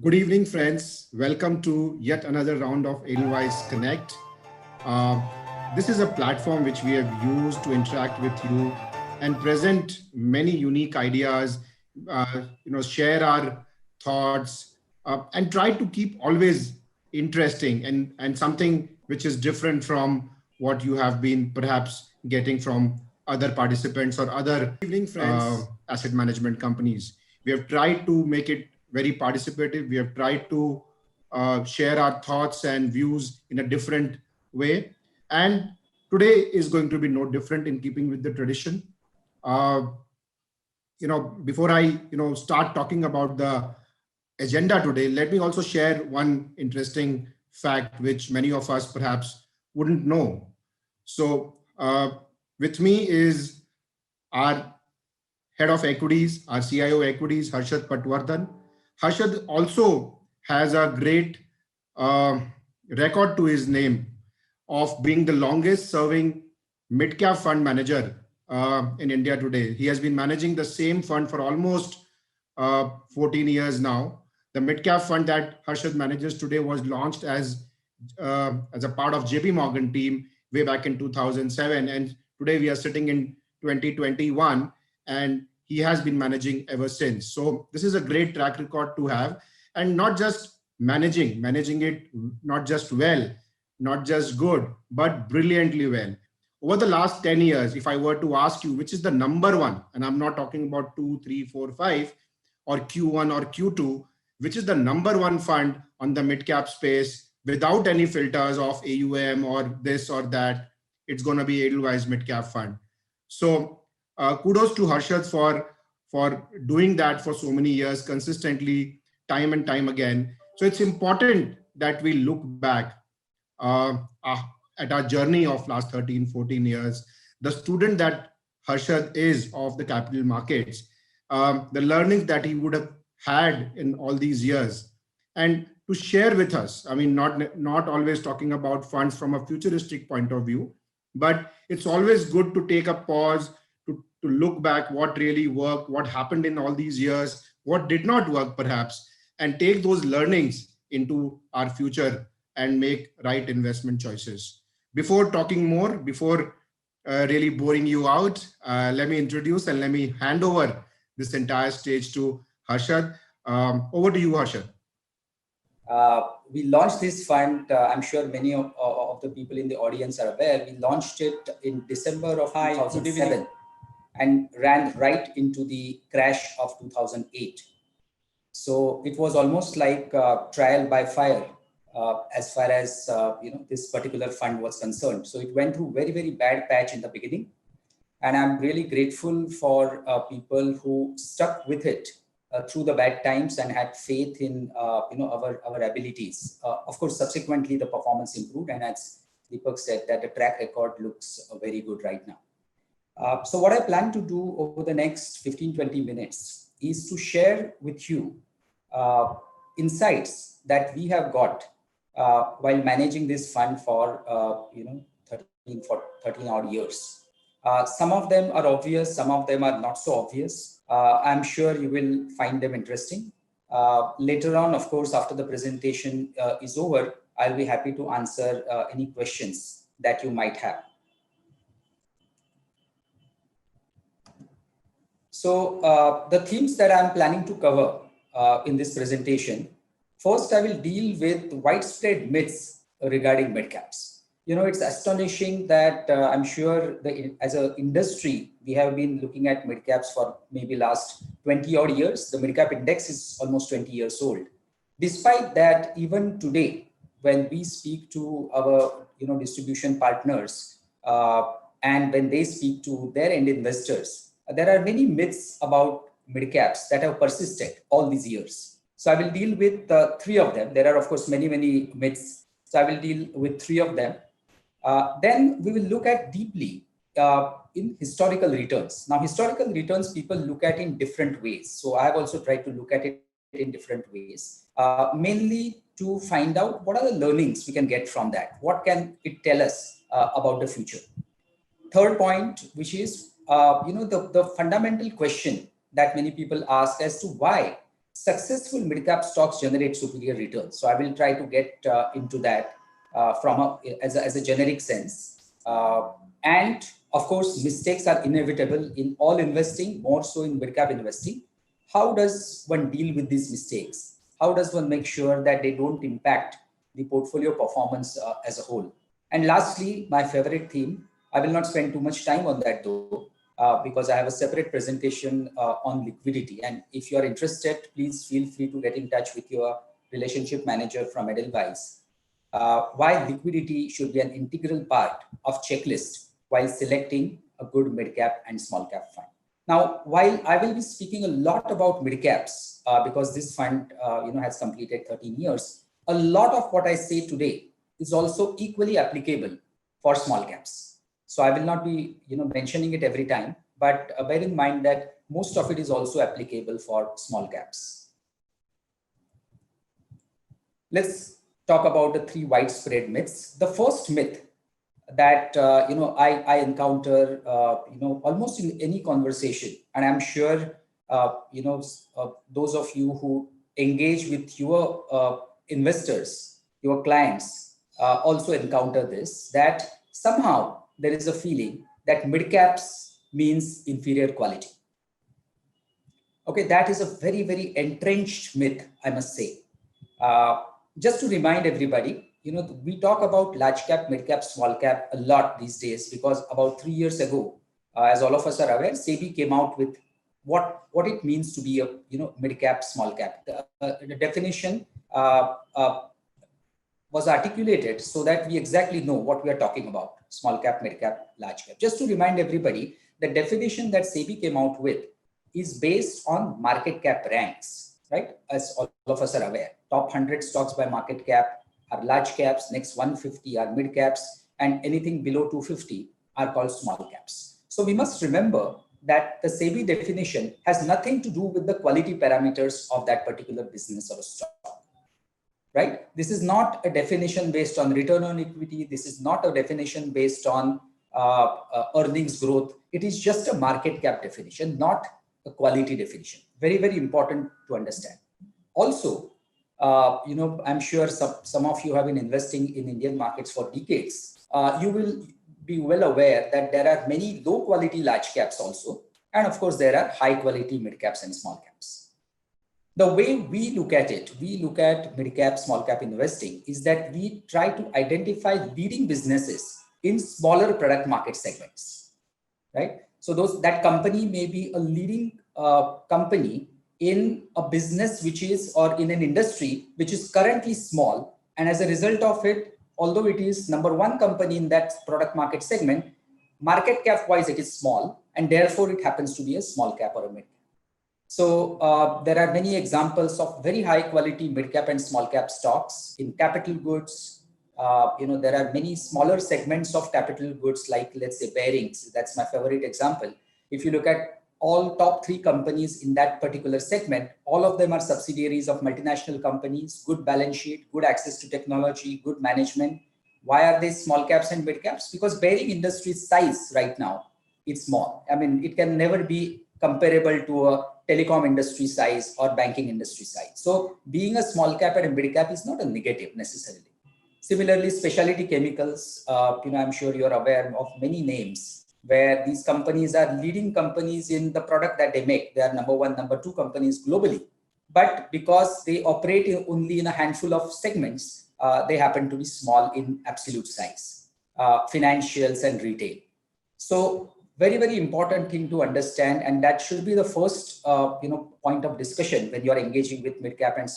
Good evening, friends. Welcome to yet another round of Edelweiss Connect. Uh, this is a platform which we have used to interact with you and present many unique ideas, share our thoughts, and try to keep always interesting and something which is different from what you have been perhaps getting from other participants or other evening friends asset management companies. We have tried to make it very participative. We have tried to share our thoughts and views in a different way. And today is going to be no different in keeping with the tradition. Uh, Before I, start talking about the agenda today, let me also share one interesting fact which many of us perhaps wouldn't know. So, with me is our head of equities, our CIO equities, Harshad Patwardhan. Harshad also has a great uh, record to his name of being the longest serving mid cap fund manager in India today. He has been managing the same fund for almost 14 years now. The mid cap fund that Harshad manages today was launched as a part of JP Morgan team way back in 2007, and today we are sitting in 2021, and he has been managing ever since. So this is a great track record to have, and not just managing it not just well, not just good, but brilliantly well. Over the last 10 years, if I were to ask you which is the number one, and I'm not talking about 2, 3, 4, 5, or Q1 or Q2, which is the number one fund on the mid cap space without any filters of AUM or this or that, it's going to be Edelweiss mid cap fund. So kudos to Harshad for doing that for so many years consistently, time and time again. So it's important that we look back uh, uh, at our journey of last 13, 14 years, the student that Harshad is of the capital markets, the learnings that he would have had in all these years, and to share with us. I mean, not always talking about funds from a futuristic point of view, but it's always good to take a pause to look back what really worked, what happened in all these years, what did not work perhaps, and take those learnings into our future and make right investment choices. Before talking more, before really boring you out, let me introduce and let me hand over this entire stage to Harshad. Over to you, Harshad. We launched this fund. I'm sure many of the people in the audience are aware. We launched it in December of 2007 and ran right into the crash of 2008. So it was almost like trial by fire as far as this particular fund was concerned. So it went through very, very bad patch in the beginning. And I'm really grateful for people who stuck with it through the bad times and had faith in our abilities. Of course, subsequently the performance improved, and as Deepak said, that the track record looks very good right now. So what I plan to do over the next 15-20 minutes is to share with you insights that we have got while managing this fund for 13 odd years. Some of them are obvious, some of them are not so obvious. I'm sure you will find them interesting. Later on, of course, after the presentation is over, I'll be happy to answer any questions that you might have. So the themes that I'm planning to cover in this presentation, first I will deal with widespread myths regarding mid-caps. It's astonishing that I'm sure as an industry, we have been looking at mid-caps for maybe last 20 odd years. The mid-cap index is almost 20 years old. Despite that, even today, when we speak to our distribution partners and when they speak to their end investors, there are many myths about mid-caps that have persisted all these years. So I will deal with three of them. There are, of course, many, many myths. So I will deal with three of them. Then we will look at deeply in historical returns. Now, historical returns people look at in different ways. So I have also tried to look at it in different ways, mainly to find out what are the learnings we can get from that. What can it tell us about the future? Third point, which is the fundamental question that many people ask as to why successful mid-cap stocks generate superior returns. So I will try to get into that as a generic sense. And of course, mistakes are inevitable in all investing, more so in mid-cap investing. How does one deal with these mistakes? How does one make sure that they don't impact the portfolio performance as a whole? And lastly, my favorite theme, I will not spend too much time on that though, because I have a separate presentation on liquidity. And if you are interested, please feel free to get in touch with your relationship manager from Edelweiss. Why liquidity should be an integral part of checklist while selecting a good mid-cap and small-cap fund. Now, while I will be speaking a lot about mid-caps, because this fund has completed 13 years, a lot of what I say today is also equally applicable for small caps. So I will not be mentioning it every time, but bear in mind that most of it is also applicable for small caps. Let's talk about the 3 widespread myths. The first myth that I encounter almost in any conversation, and I'm sure those of you who engage with your investors, your clients, also encounter this, that somehow there is a feeling that mid caps means inferior quality. Okay, that is a very, very entrenched myth, I must say. Just to remind everybody, we talk about large cap, mid cap, small cap a lot these days, because about 3 years ago, as all of us are aware, SEBI came out with what it means to be a mid cap, small cap. The definition was articulated so that we exactly know what we are talking about: small cap, mid cap, large cap. Just to remind everybody, the definition that SEBI came out with is based on market cap ranks, right? As all of us are aware, top 100 stocks by market cap are large caps, next 150 are mid caps, and anything below 250 are called small caps. So we must remember that the SEBI definition has nothing to do with the quality parameters of that particular business or stock, right? This is not a definition based on return on equity. This is not a definition based on earnings growth. It is just a market cap definition, not a quality definition. Very, very important to understand. Also, I'm sure some of you have been investing in Indian markets for decades. You will be well aware that there are many low quality large caps also. And of course, there are high quality mid caps and small caps. The way we look at it, we look at mid cap, small cap investing, is that we try to identify leading businesses in smaller product market segments, right? So that company may be a leading company in a business which is, or in an industry which is currently small, and as a result of it, although it is number 1 company in that product market segment, market cap wise it is small, and therefore it happens to be a small cap or a mid cap. So there are many examples of very high quality mid cap and small cap stocks in capital goods. There are many smaller segments of capital goods, like let's say bearings. That's my favorite example. If you look at all top 3 companies in that particular segment, all of them are subsidiaries of multinational companies, good balance sheet, good access to technology, good management. Why are they small caps and mid caps? Because bearing industry size right now, it's small. I mean, it can never be comparable to a telecom industry size or banking industry size. So being a small cap and a mid cap is not a negative necessarily. Similarly, specialty chemicals, I'm sure you're aware of many names where these companies are leading companies in the product that they make. They are number 1, number 2 companies globally. But because they operate only in a handful of segments, they happen to be small in absolute size, financials and retail. So very, very important thing to understand, and that should be the first point of discussion when you are engaging with mid-cap and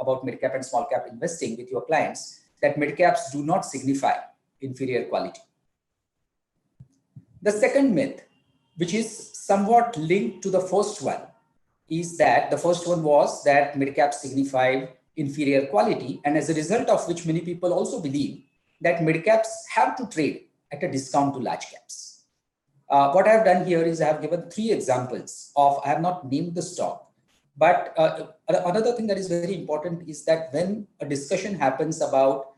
about mid-cap and small-cap investing with your clients, that mid-caps do not signify inferior quality. The second myth, which is somewhat linked to the first one, is that the first one was that mid-caps signify inferior quality, and as a result of which many people also believe that mid-caps have to trade at a discount to large caps. What I have done here is I have given 3 examples of, I have not named the stock, but another thing that is very important is that when a discussion happens about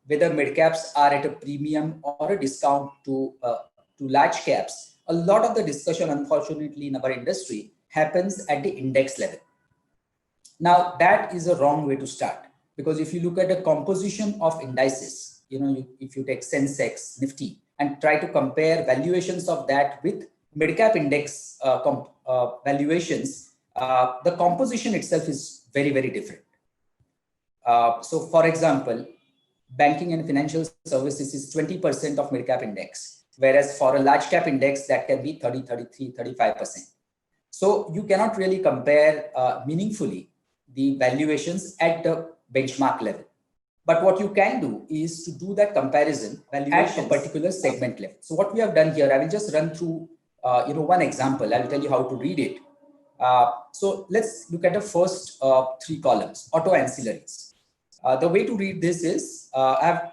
whether mid-caps are at a premium or a discount to large caps, a lot of the discussion, unfortunately, in our industry happens at the index level. Now that is a wrong way to start, because if you look at the composition of indices, if you take Sensex, Nifty, and try to compare valuations of that with mid-cap index valuations, the composition itself is very, very different. So for example, banking and financial services is 20% of mid-cap index, whereas for a large cap index, that can be 30, 33, 35%. So you cannot really compare meaningfully the valuations at the benchmark level. But what you can do is to do that comparison at a particular segment level. So what we have done here, I will just run through one example. I will tell you how to read it. So let's look at the first three columns, auto ancillaries. The way to read this is, I've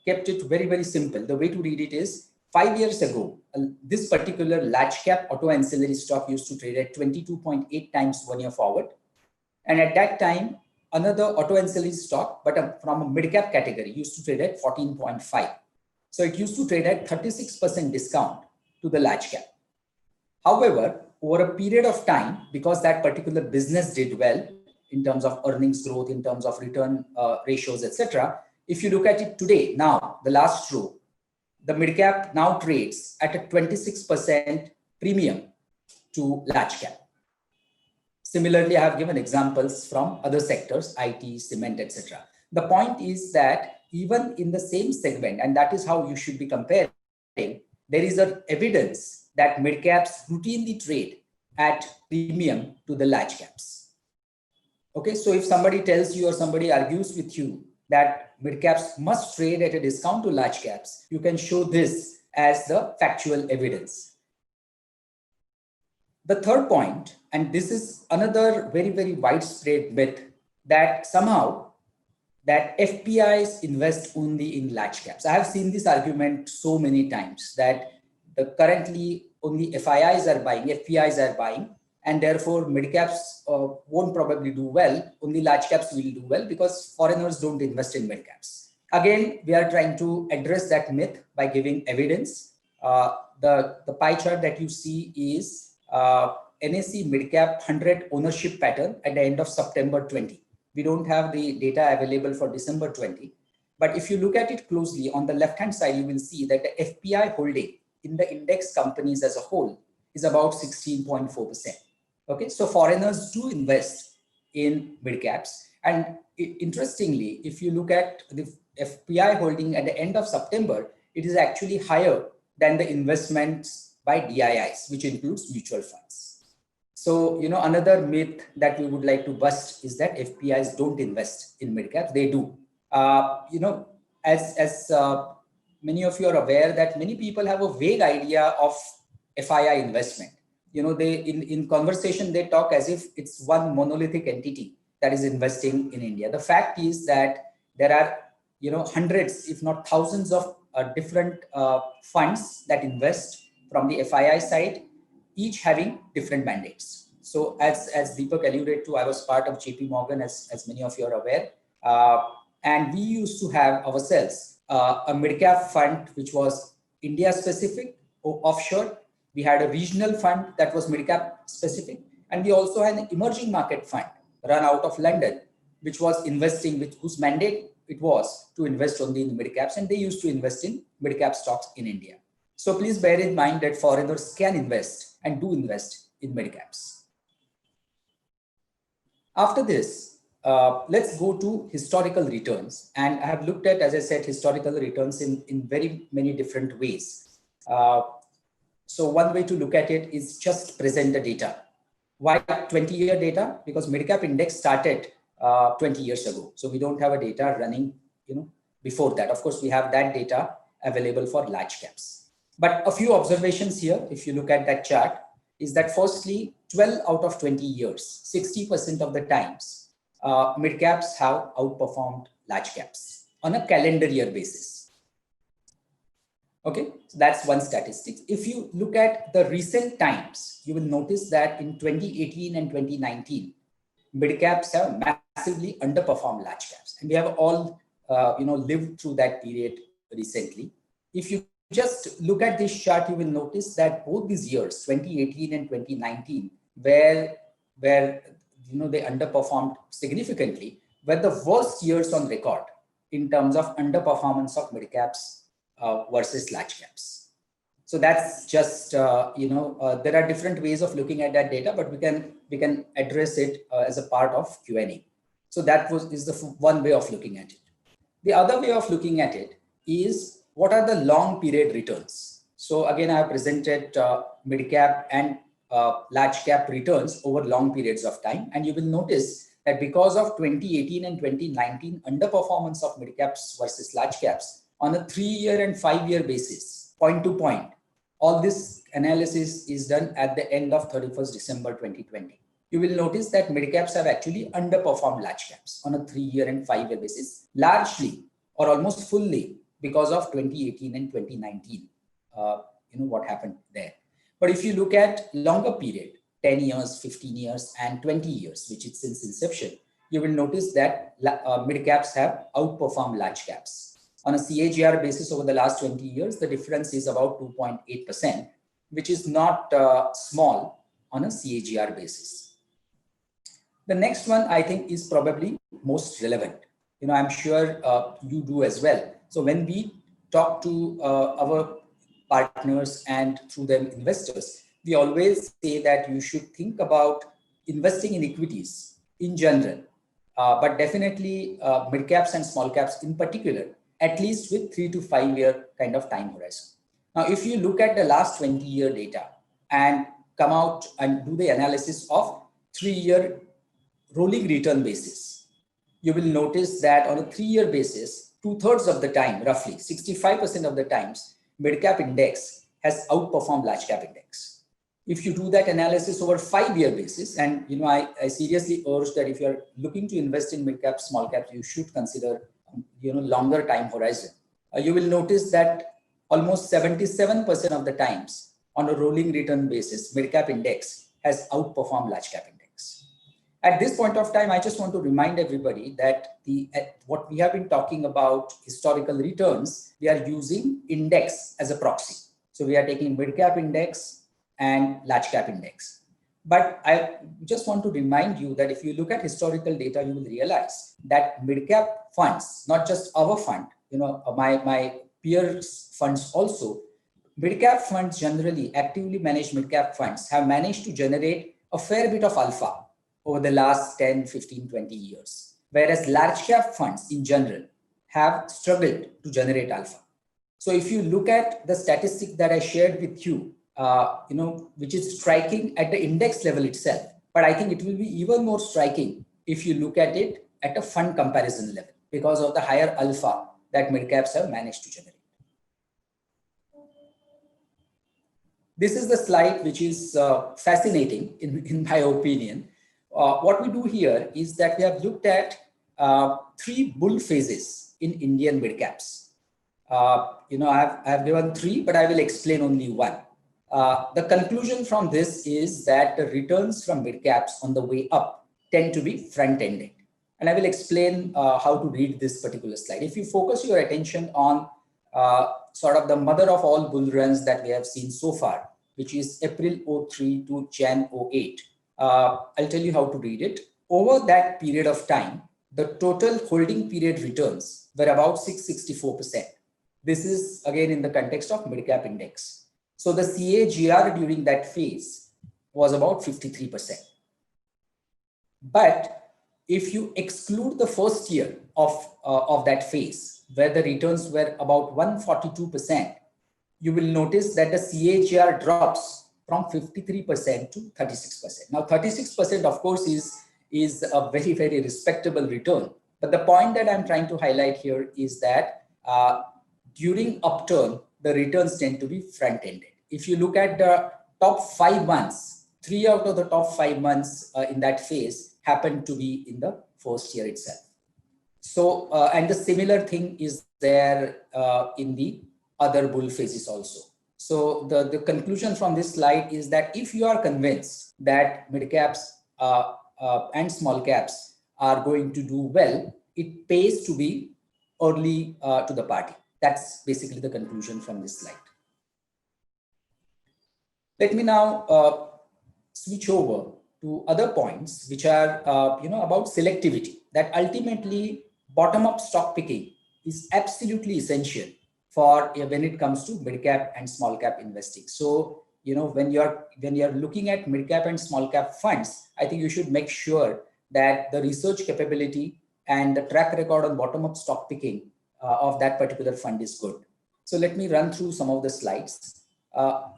kept it very, very simple. The way to read it is, 5 years ago, this particular large cap auto ancillary stock used to trade at 22.8 times 1 year forward. And at that time, another auto ancillary stock, but from a mid cap category, used to trade at 14.5. So it used to trade at 36% discount to the large cap. However, over a period of time, because that particular business did well in terms of earnings growth, in terms of return ratios, etc. If you look at it today, now the last row, the mid cap now trades at a 26% premium to large cap. Similarly, I have given examples from other sectors, IT, cement, etc. The point is that even in the same segment, and that is how you should be comparing, there is evidence that mid caps routinely trade at premium to the large caps. Okay, so if somebody tells you or somebody argues with you that mid caps must trade at a discount to large caps, you can show this as the factual evidence. The third point, and this is another very, very widespread myth, that somehow that FPIs invest only in large caps. I have seen this argument so many times that currently only FIIs are buying, FPIs are buying, and therefore mid caps won't probably do well, only large caps will do well because foreigners don't invest in mid caps. Again, we are trying to address that myth by giving evidence. The pie chart that you see is NSE mid-cap 100 ownership pattern at the end of September 20. We don't have the data available for December 20. But if you look at it closely, on the left-hand side, you will see that the FPI holding in the index companies as a whole is about 16.4%. Okay, so foreigners do invest in mid-caps. And interestingly, if you look at the FPI holding at the end of September, it is actually higher than the investments by DIIs, which includes mutual funds. So, another myth that we would like to bust is that FPIs don't invest in mid-caps. They do. As many of you are aware that many people have a vague idea of FII investment. They in conversation, they talk as if it's one monolithic entity that is investing in India. The fact is that there are, hundreds, if not thousands of different funds that invest from the FII side, each having different mandates. So as Deepak alluded to, I was part of JP Morgan, as many of you are aware. And we used to have ourselves a mid-cap fund, which was India specific, offshore. We had a regional fund that was mid-cap specific. And we also had an emerging market fund run out of London, which was investing, whose mandate it was to invest only in mid-caps. And they used to invest in mid-cap stocks in India. So please bear in mind that foreigners can invest and do invest in mid-caps. After this, let's go to historical returns. And I have looked at, as I said, historical returns in very many different ways. So one way to look at it is just present the data. Why 20-year data? Because mid-cap index started 20 years ago. So we don't have a data running, before that. Of course, we have that data available for large caps. But a few observations here, if you look at that chart, is that firstly, 12 out of 20 years, 60% of the times, mid-caps have outperformed large caps on a calendar year basis. Okay, so that's one statistic. If you look at the recent times, you will notice that in 2018 and 2019, mid-caps have massively underperformed large caps. And we have all, lived through that period recently. If you just look at this chart, you will notice that both these years, 2018 and 2019, where they underperformed significantly, were the worst years on record in terms of underperformance of mid caps versus large caps. So that's just, there are different ways of looking at that data, but we can address it as a part of Q&A. So that is the one way of looking at it. The other way of looking at it is what are the long period returns. So again, I have presented mid cap and large cap returns over long periods of time. And you will notice that because of 2018 and 2019 underperformance of mid caps versus large caps on a 3-year and 5-year basis, point to point, all this analysis is done at the end of 31st December 2020. You will notice that mid caps have actually underperformed large caps on a 3-year and 5-year basis, largely or almost fully because of 2018 and 2019. What happened there. But if you look at longer period, 10 years, 15 years, and 20 years, which is since inception, you will notice that mid caps have outperformed large caps. On a CAGR basis over the last 20 years, the difference is about 2.8%, which is not small on a CAGR basis. The next one, I think, is probably most relevant. I'm sure you do as well. So when we talk to our partners and through them investors, we always say that you should think about investing in equities in general, but definitely mid caps and small caps in particular, at least with 3 to 5 year kind of time horizon. Now, if you look at the last 20-year data and come out and do the analysis of 3-year rolling return basis, you will notice that on a 3-year basis, 2/3 of the time, roughly 65% of the times, mid cap index has outperformed large cap index. If you do that analysis over 5-year basis, and I seriously urge that if you're looking to invest in mid cap, small caps, you should consider longer time horizon. You will notice that almost 77% of the times on a rolling return basis, mid cap index has outperformed large cap index. At this point of time, I just want to remind everybody that what we have been talking about historical returns, we are using index as a proxy. So we are taking mid cap index and large cap index. But I just want to remind you that if you look at historical data, you will realize that mid cap funds, not just our fund, my peers' funds also, mid cap funds generally, actively managed mid cap funds have managed to generate a fair bit of alpha over the last 10, 15, 20 years. Whereas large cap funds in general have struggled to generate alpha. So if you look at the statistic that I shared with you, which is striking at the index level itself, but I think it will be even more striking if you look at it at a fund comparison level because of the higher alpha that mid caps have managed to generate. This is the slide which is fascinating in my opinion. What we do here is that we have looked at 3 bull phases in Indian mid caps. I have given 3, but I will explain only one. The conclusion from this is that the returns from mid caps on the way up tend to be front-ended. And I will explain how to read this particular slide. If you focus your attention on sort of the mother of all bull runs that we have seen so far, which is April 03 to Jan 08, I'll tell you how to read it. Over that period of time, the total holding period returns were about 664%. This is again in the context of mid cap index. So the CAGR during that phase was about 53%. But if you exclude the first year of that phase, where the returns were about 142%, you will notice that the CAGR drops from 53% to 36%. Now, 36%, of course, is a very, very respectable return. But the point that I'm trying to highlight here is that during upturn, the returns tend to be front-ended. If you look at the top 5 months, 3 out of the top 5 months in that phase happened to be in the first year itself. So, and the similar thing is there in the other bull phases also. So the conclusion from this slide is that if you are convinced that mid caps and small caps are going to do well, it pays to be early to the party. That's basically the conclusion from this slide. Let me now switch over to other points, which are about selectivity. That ultimately bottom-up stock picking is absolutely essential for when it comes to mid-cap and small-cap investing. So when you're looking at mid-cap and small-cap funds, I think you should make sure that the research capability and the track record on bottom-up stock picking of that particular fund is good. So let me run through some of the slides.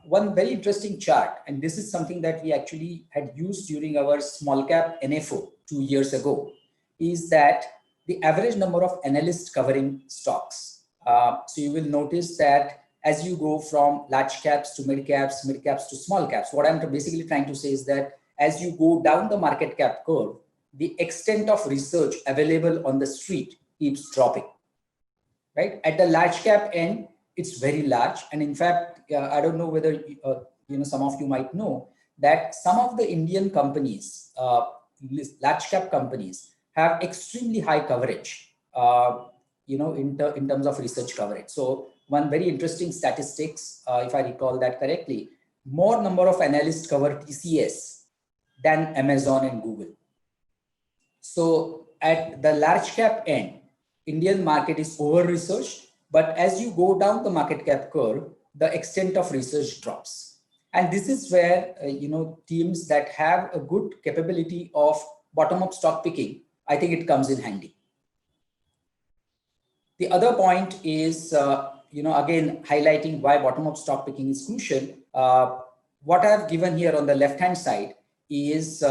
One very interesting chart, and this is something that we actually had used during our small cap NFO 2 years ago, is that the average number of analysts covering stocks. So you will notice that as you go from large caps to mid caps to small caps, what I'm basically trying to say is that as you go down the market cap curve, the extent of research available on the street keeps dropping, right? At the large cap end, it's very large. And in fact, I don't know whether, some of you might know that some of the Indian companies, large cap companies, have extremely high coverage, in terms of research coverage. So one very interesting statistics, if I recall that correctly, more number of analysts cover TCS than Amazon and Google. So at the large cap end, Indian market is over-researched, but as you go down the market cap curve, the extent of research drops. And this is where, teams that have a good capability of bottom-up stock picking, I think it comes in handy. The other point is, again, highlighting why bottom-up stock picking is crucial. What I've given here on the left-hand side is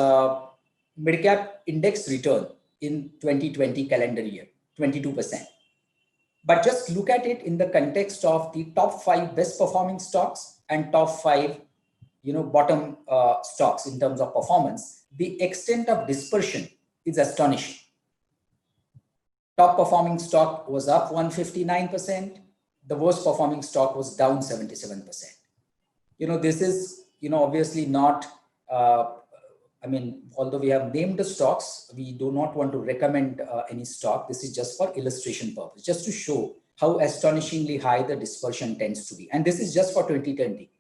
mid-cap index return in 2020 calendar year, 22%. But just look at it in the context of the top 5 best performing stocks and top 5, bottom stocks in terms of performance. The extent of dispersion is astonishing. Top performing stock was up 159%. The worst performing stock was down 77%. This is, obviously not, although we have named the stocks, we do not want to recommend any stock. This is just for illustration purpose, just to show how astonishingly high the dispersion tends to be. And this is just for 2020.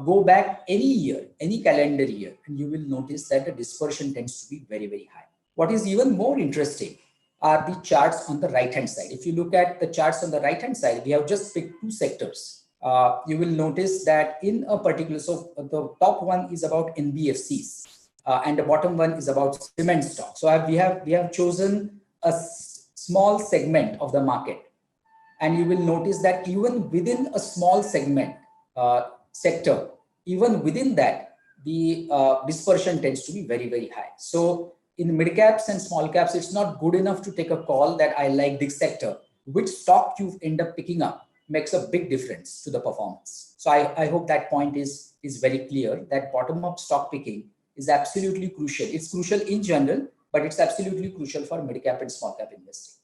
Go back any year, any calendar year, and you will notice that the dispersion tends to be very, very high. What is even more interesting are the charts on the right-hand side. If you look at the charts on the right-hand side, we have just picked 2 sectors. You will notice that in a particular, so the top one is about NBFCs. And the bottom one is about cement stock. So we have chosen a small segment of the market, and you will notice that even within a small segment sector, even within that, the dispersion tends to be very, very high. So in mid caps and small caps, it's not good enough to take a call that I like this sector. Which stock you end up picking up makes a big difference to the performance. So I hope that point is very clear, that bottom-up stock picking is absolutely crucial. It's crucial in general, but it's absolutely crucial for mid-cap and small-cap investing.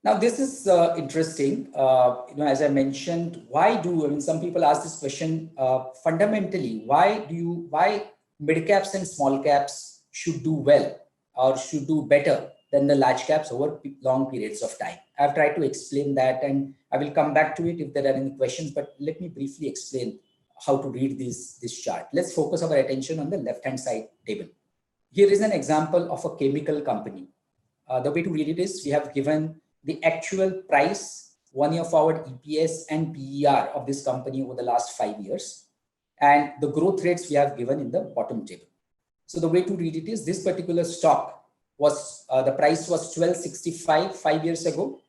Now, this is interesting. As I mentioned, some people ask this question, fundamentally, why mid-caps and small-caps should do well or should do better than the large caps over long periods of time? I've tried to explain that, and I will come back to it if there are any questions, but let me briefly explain how to read this chart. Let's focus our attention on the left-hand side table. Here is an example of a chemical company. The way to read it is we have given the actual price, 1 year forward EPS and PER of this company over the last 5 years, and the growth rates we have given in the bottom table. So the way to read it is this particular stock was, the price was 1265 5 years ago.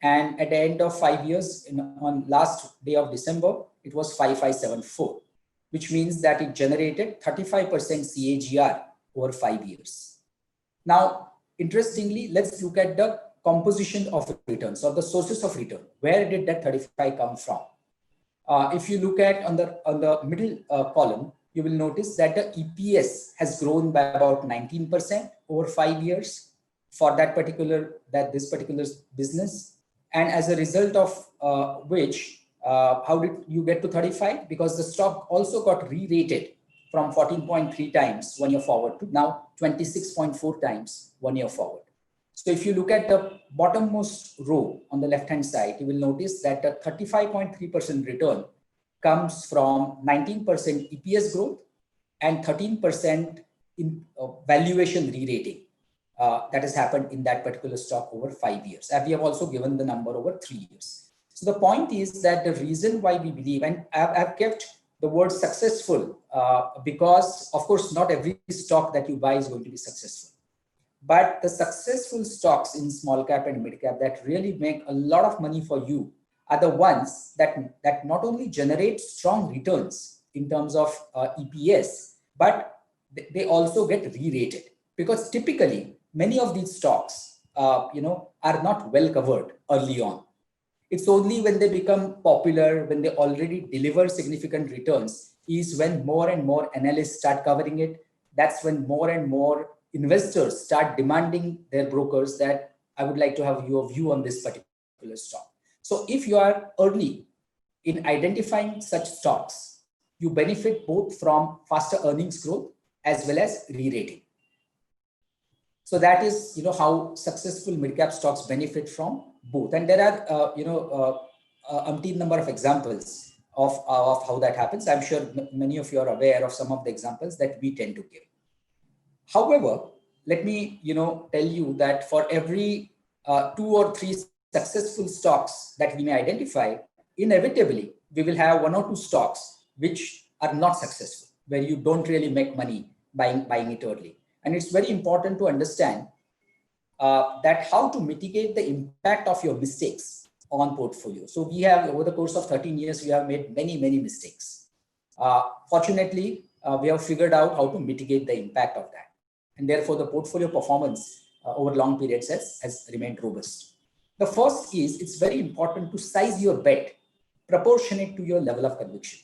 And at the end of 5 years, on last day of December, it was 5574, which means that it generated 35% CAGR over 5 years. Now, interestingly, let's look at the composition of returns or the sources of return. Where did that 35 come from? If you look at on the middle column, you will notice that the EPS has grown by about 19% over 5 years for this particular business. And as a result of which, how did you get to 35? Because the stock also got re-rated from 14.3 times 1 year forward to now 26.4 times 1 year forward. So if you look at the bottommost row on the left-hand side, you will notice that the 35.3% return comes from 19% EPS growth and 13% in valuation re-rating that has happened in that particular stock over 5 years. And we have also given the number over 3 years. So the point is that the reason why we believe, and I've kept the word successful because of course not every stock that you buy is going to be successful. But the successful stocks in small cap and mid cap that really make a lot of money for you are the ones that not only generate strong returns in terms of EPS, but they also get re-rated, because typically many of these stocks are not well covered early on. It's only when they become popular, when they already deliver significant returns, is when more and more analysts start covering it. That's when more and more investors start demanding their brokers that I would like to have your view on this particular stock. So if you are early in identifying such stocks, you benefit both from faster earnings growth as well as re-rating. So that is, how successful mid-cap stocks benefit from both. And there are, umpteen number of examples of how that happens. I'm sure many of you are aware of some of the examples that we tend to give. However, let me, tell you that for every 2 or 3 successful stocks that we may identify, inevitably, we will have 1 or 2 stocks which are not successful, where you don't really make money buying it early. And it's very important to understand that how to mitigate the impact of your mistakes on portfolio. So we have, over the course of 13 years, we have made many, many mistakes. Fortunately, we have figured out how to mitigate the impact of that. And therefore, the portfolio performance over long periods has remained robust. The first is, it's very important to size your bet proportionate to your level of conviction.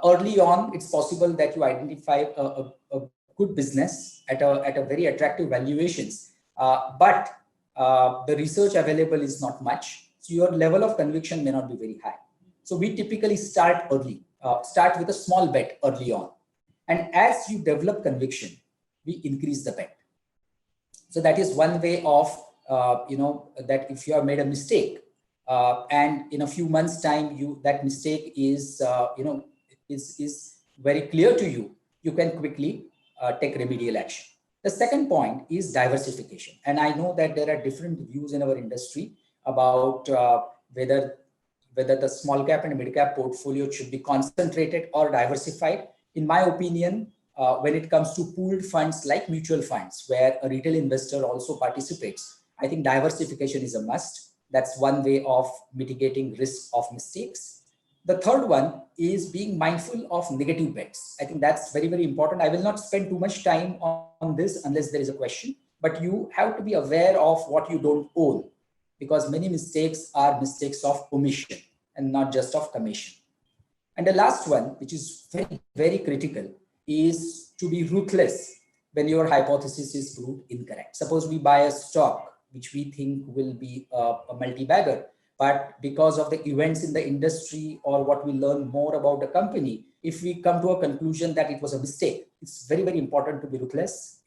Early on, it's possible that you identify a good business at a very attractive valuations, but the research available is not much. So your level of conviction may not be very high. So we typically start early, start with a small bet early on. And as you develop conviction, we increase the bet. So that is one way of, that if you have made a mistake and in a few months time, that mistake is, is very clear to you, you can quickly take remedial action. The second point is diversification. And I know that there are different views in our industry about whether the small cap and mid cap portfolio should be concentrated or diversified. In my opinion, when it comes to pooled funds like mutual funds, where a retail investor also participates, I think diversification is a must. That's one way of mitigating risk of mistakes. The third one is being mindful of negative bets. I think that's very, very important. I will not spend too much time on this unless there is a question, but you have to be aware of what you don't own, because many mistakes are mistakes of omission and not just of commission. And the last one, which is very, very critical, is to be ruthless when your hypothesis is proved incorrect. Suppose we buy a stock which we think will be a multi-bagger, but because of the events in the industry or what we learn more about the company, if we come to a conclusion that it was a mistake, it's very, very important to be ruthless,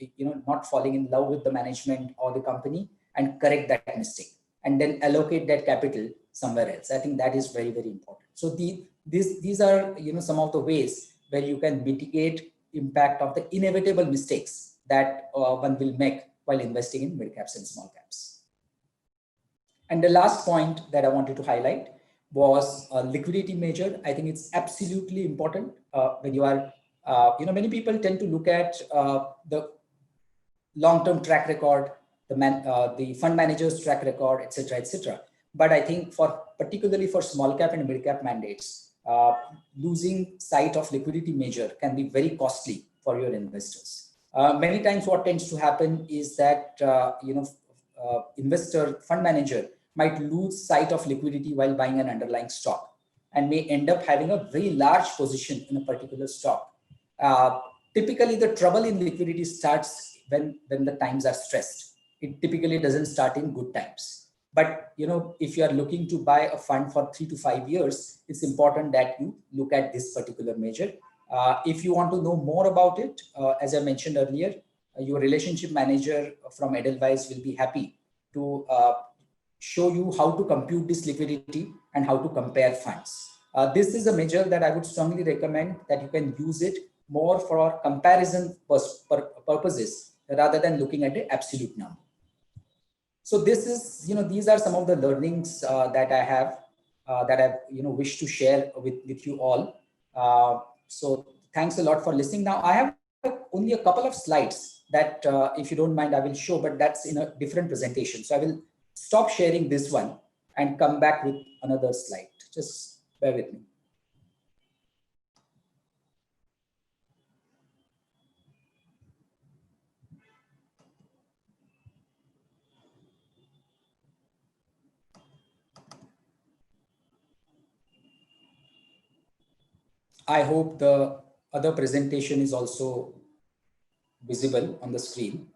not falling in love with the management or the company, and correct that mistake and then allocate that capital somewhere else. I think that is very, very important. So these are some of the ways where you can mitigate impact of the inevitable mistakes that one will make while investing in mid caps and small caps. And the last point that I wanted to highlight was a liquidity measure. I think it's absolutely important when you are, many people tend to look at the long-term track record, the fund manager's track record, etc., etc. But I think particularly for small cap and mid cap mandates, losing sight of liquidity measure can be very costly for your investors. Many times what tends to happen is that, investor fund manager might lose sight of liquidity while buying an underlying stock and may end up having a very large position in a particular stock. Typically, the trouble in liquidity starts when the times are stressed. It typically doesn't start in good times. But if you are looking to buy a fund for 3 to 5 years, it's important that you look at this particular measure. If you want to know more about it, as I mentioned earlier, your relationship manager from Edelweiss will be happy to show you how to compute this liquidity and how to compare funds. This is a measure that I would strongly recommend that you can use it more for comparison purposes rather than looking at the absolute number. So this is, these are some of the learnings that I have, that I, wish to share with you all. So thanks a lot for listening. Now I have only a couple of slides that, if you don't mind, I will show, but that's in a different presentation. So I will stop sharing this one and come back with another slide. Just bear with me. I hope the other presentation is also visible on the screen.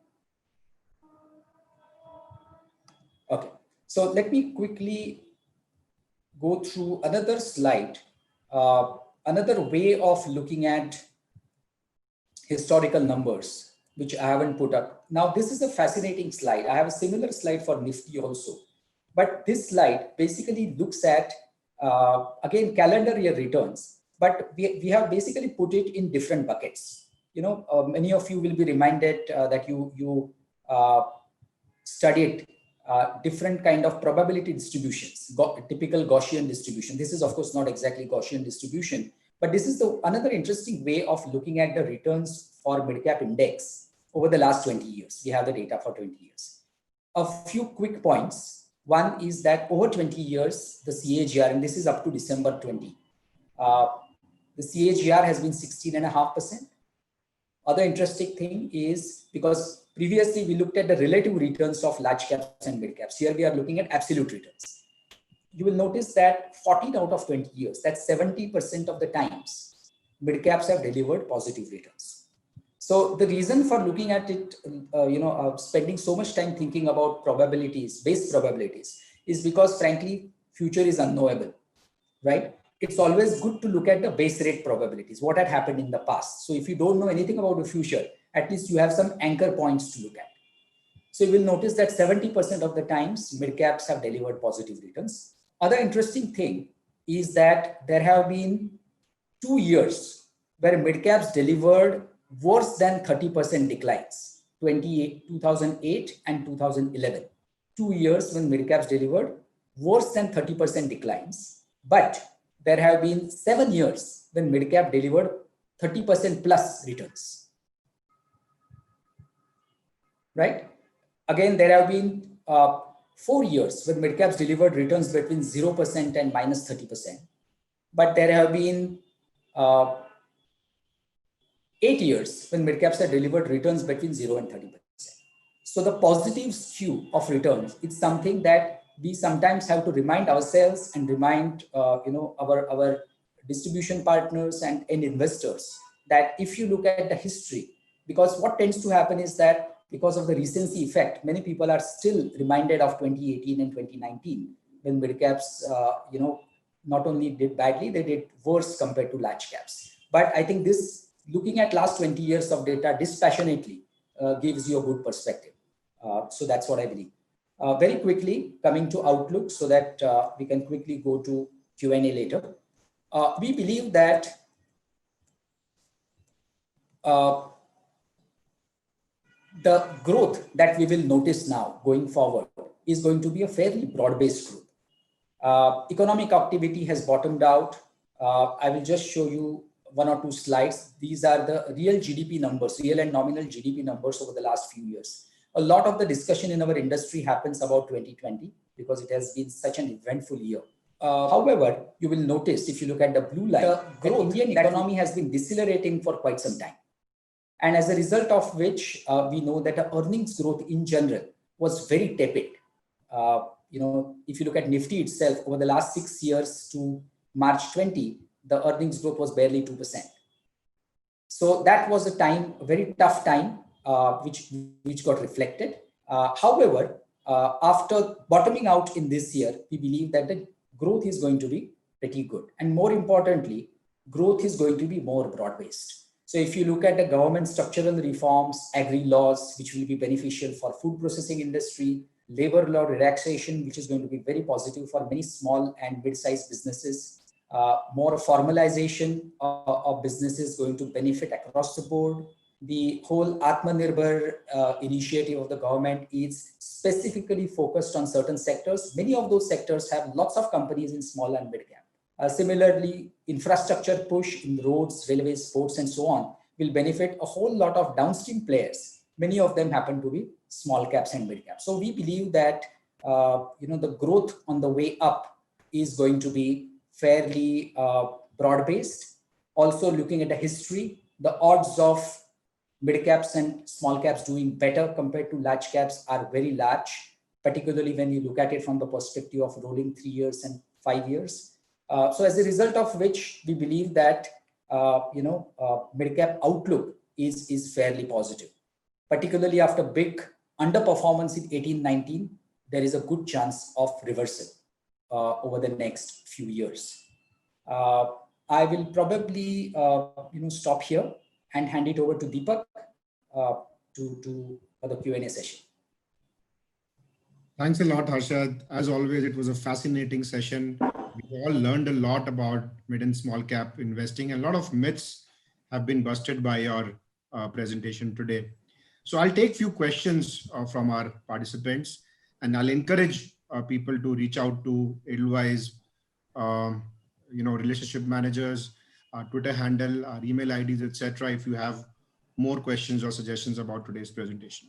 Okay, so let me quickly go through another slide, another way of looking at historical numbers, which I haven't put up. Now, this is a fascinating slide. I have a similar slide for Nifty also, but this slide basically looks at, again, calendar year returns, but we have basically put it in different buckets. Many of you will be reminded that you studied different kind of probability distributions, typical Gaussian distribution. This is of course not exactly Gaussian distribution, but this is another interesting way of looking at the returns for mid-cap index over the last 20 years. We have the data for 20 years. A few quick points. One is that over 20 years, the CAGR, and this is up to December 20, the CAGR has been 16.5%. Other interesting thing is, because previously we looked at the relative returns of large caps and mid caps. Here we are looking at absolute returns. You will notice that 14 out of 20 years, that's 70% of the times, mid caps have delivered positive returns. So the reason for looking at it, spending so much time thinking about probabilities, base probabilities, is because frankly, future is unknowable, right? It's always good to look at the base rate probabilities, what had happened in the past. So if you don't know anything about the future, at least you have some anchor points to look at. So you will notice that 70% of the times mid caps have delivered positive returns. Other interesting thing is that there have been 2 years where mid caps delivered worse than 30% declines, 2008 and 2011. 2 years when mid caps delivered worse than 30% declines, but there have been 7 years when mid cap delivered 30% plus returns, right? Again, there have been 4 years when mid caps delivered returns between 0% and minus 30%. But there have been 8 years when mid caps have delivered returns between 0 and 30%. So the positive skew of returns is something that we sometimes have to remind ourselves and remind our distribution partners and investors that if you look at the history, because what tends to happen is that because of the recency effect, many people are still reminded of 2018 and 2019 when mid caps, not only did badly, they did worse compared to large caps. But I think this, looking at last 20 years of data dispassionately, gives you a good perspective. So that's what I believe. Very quickly, coming to outlook so that we can quickly go to Q&A later. We believe that the growth that we will notice now going forward is going to be a fairly broad-based growth. Economic activity has bottomed out. I will just show you 1 or 2 slides. These are the real GDP numbers, real and nominal GDP numbers over the last few years. A lot of the discussion in our industry happens about 2020 because it has been such an eventful year. However, you will notice if you look at the blue line, the Indian economy has been decelerating for quite some time. And as a result of which, we know that the earnings growth in general was very tepid. If you look at Nifty itself, over the last 6 years to March 20, the earnings growth was barely 2%. So that was a time, a very tough time, which got reflected. However, after bottoming out in this year, we believe that the growth is going to be pretty good. And more importantly, growth is going to be more broad-based. So if you look at the government structural reforms, agri laws, which will be beneficial for food processing industry, labor law relaxation, which is going to be very positive for many small and mid-sized businesses, more formalization of businesses going to benefit across the board. The whole Atmanirbhar initiative of the government is specifically focused on certain sectors. Many of those sectors have lots of companies in small and mid cap. Similarly, infrastructure push in roads, railways, ports, and so on will benefit a whole lot of downstream players. Many of them happen to be small caps and mid caps. So we believe that the growth on the way up is going to be fairly broad-based. Also, looking at the history, the odds of mid caps and small caps doing better compared to large caps are very large, particularly when you look at it from the perspective of rolling 3 years and 5 years. So as a result of which, we believe that mid cap outlook is fairly positive, particularly after big underperformance in 18-19. There is a good chance of reversal over the next few years. I will probably stop here and hand it over to Deepak for the Q&A session. Thanks a lot, Harshad. As always, it was a fascinating session. We all learned a lot about mid and small cap investing, and a lot of myths have been busted by your presentation today. So I'll take a few questions from our participants, and I'll encourage people to reach out to Edelweiss, relationship managers, our Twitter handle, our email IDs, etc. if you have more questions or suggestions about today's presentation.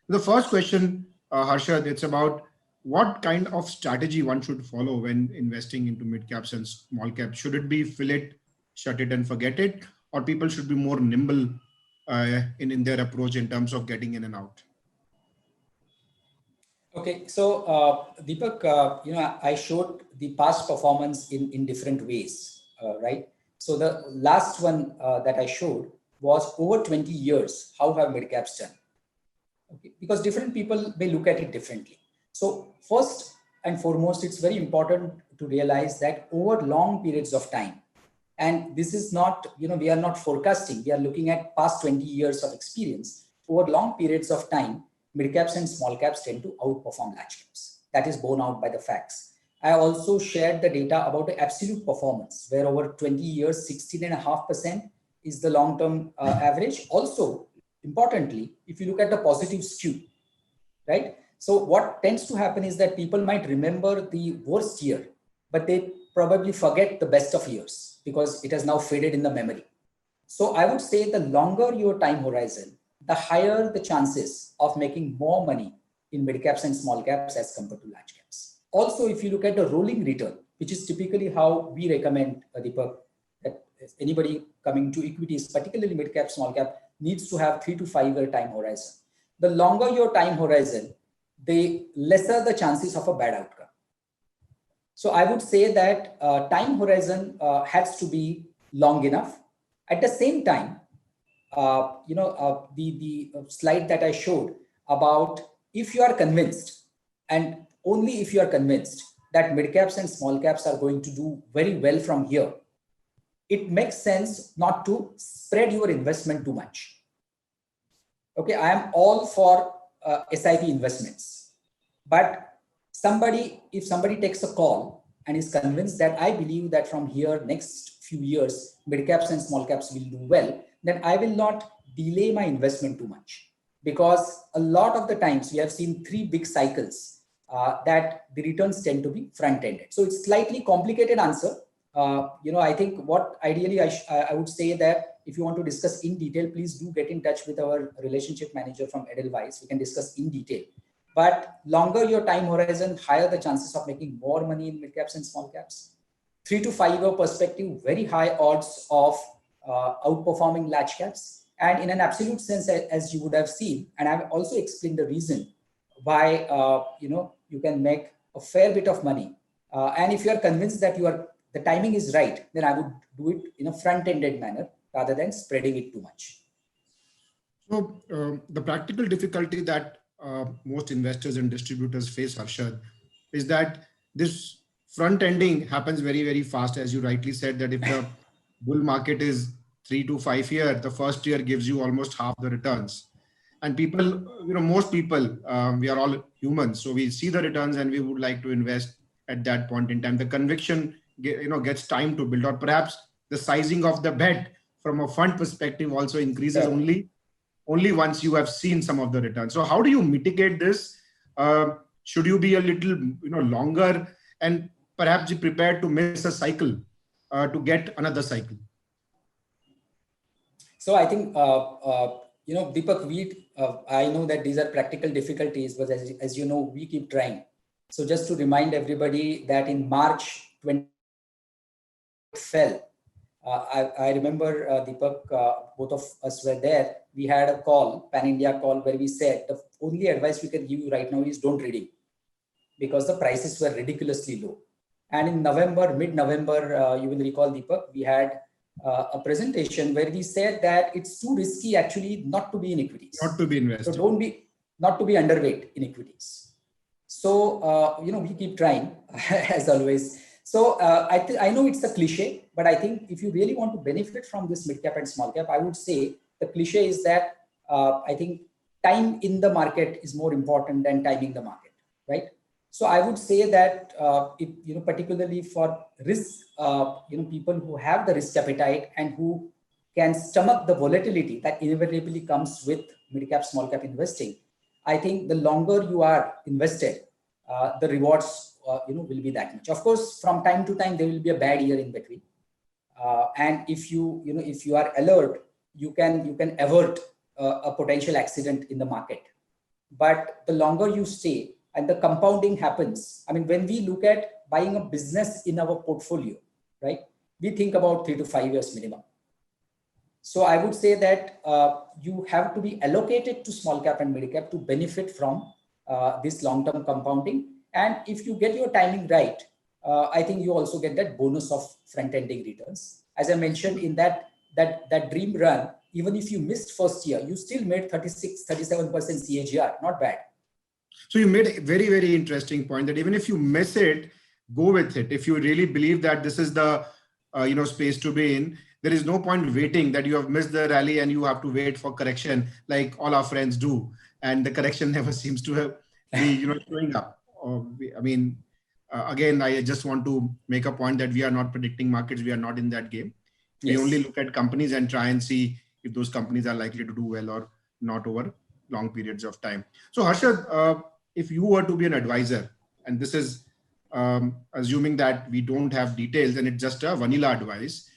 The first question, Harshad, it's about what kind of strategy one should follow when investing into mid caps and small caps. Should it be fill it, shut it and forget it, or people should be more nimble in their approach in terms of getting in and out? Okay, so Deepak, I showed the past performance in different ways, right? So the last one that I showed was over 20 years, how have mid caps done? Okay, because different people may look at it differently. So first and foremost, it's very important to realize that over long periods of time, and this is not, we are not forecasting, we are looking at past 20 years of experience. Over long periods of time, mid caps and small caps tend to outperform large caps. That is borne out by the facts. I also shared the data about the absolute performance, where over 20 years, 16.5% is the long-term average. Also, importantly, if you look at the positive skew, right? So what tends to happen is that people might remember the worst year, but they probably forget the best of years because it has now faded in the memory. So I would say the longer your time horizon, the higher the chances of making more money in mid caps and small caps as compared to large caps. Also, if you look at the rolling return, which is typically how we recommend, Deepak, that anybody coming to equities, particularly mid cap, small cap, needs to have 3 to 5 year time horizon. The longer your time horizon, the lesser the chances of a bad outcome. So I would say that time horizon has to be long enough. At the same time, the slide that I showed about if you are convinced, and only if you are convinced that mid caps and small caps are going to do very well from here, it makes sense not to spread your investment too much. Okay, I am all for SIP investments, but if somebody takes a call and is convinced that I believe that from here next few years mid caps and small caps will do well, then I will not delay my investment too much, because a lot of the times we have seen 3 big cycles that the returns tend to be front-ended. So it's slightly complicated answer. I think what ideally I would say that if you want to discuss in detail, please do get in touch with our relationship manager from Edelweiss. We can discuss in detail. But longer your time horizon, higher the chances of making more money in mid caps and small caps. 3 to 5 year perspective, very high odds of outperforming large caps. And in an absolute sense, as you would have seen, and I've also explained the reason why you can make a fair bit of money. And if you are convinced that the timing is right, then I would do it in a front-ended manner rather than spreading it too much. So the practical difficulty that most investors and distributors face, Harshad, is that this front-ending happens very, very fast. As you rightly said, that if the bull market is 3 to 5 years, the first year gives you almost half the returns. And people, most people, we are all humans. So we see the returns and we would like to invest at that point in time. The conviction gets time to build, or perhaps the sizing of the bet from a fund perspective also increases Sure. only once you have seen some of the returns. So how do you mitigate this? Should you be a little longer and perhaps be prepared to miss a cycle to get another cycle? So I think, Deepak, I know that these are practical difficulties, but as you know, we keep trying. So just to remind everybody that in March 20 fell. I remember, Deepak, both of us were there. We had a call, Pan-India call, where we said the only advice we can give you right now is don't redeem, because the prices were ridiculously low. And in November, mid-November, you will recall, Deepak, we had a presentation where we said that it's too risky actually not to be in equities. Not to be invested. So not to be underweight in equities. So, we keep trying as always. So I know it's a cliche, but I think if you really want to benefit from this mid cap and small cap, I would say the cliche is that I think time in the market is more important than timing the market, right? So I would say that particularly for risk, people who have the risk appetite and who can stomach the volatility that inevitably comes with mid cap, small cap investing, I think the longer you are invested, the rewards will be that much. Of course, from time to time there will be a bad year in between, and if you are alert, you can avert a potential accident in the market. But the longer you stay and the compounding happens, I mean, when we look at buying a business in our portfolio, right, we think about 3 to 5 years minimum. So I would say that you have to be allocated to small cap and mid cap to benefit from this long-term compounding. And if you get your timing right, I think you also get that bonus of front-ending returns. As I mentioned, in that dream run, even if you missed first year, you still made 36-37% CAGR, not bad. So you made a very, very interesting point that even if you miss it, go with it. If you really believe that this is the space to be in, there is no point waiting that you have missed the rally and you have to wait for correction like all our friends do, and the correction never seems to have be showing up. Again, I just want to make a point that we are not predicting markets. We are not in that game. We only look at companies and try and see if those companies are likely to do well or not over long periods of time. So Harshad, if you were to be an advisor, and this is assuming that we don't have details and it's just a vanilla advice,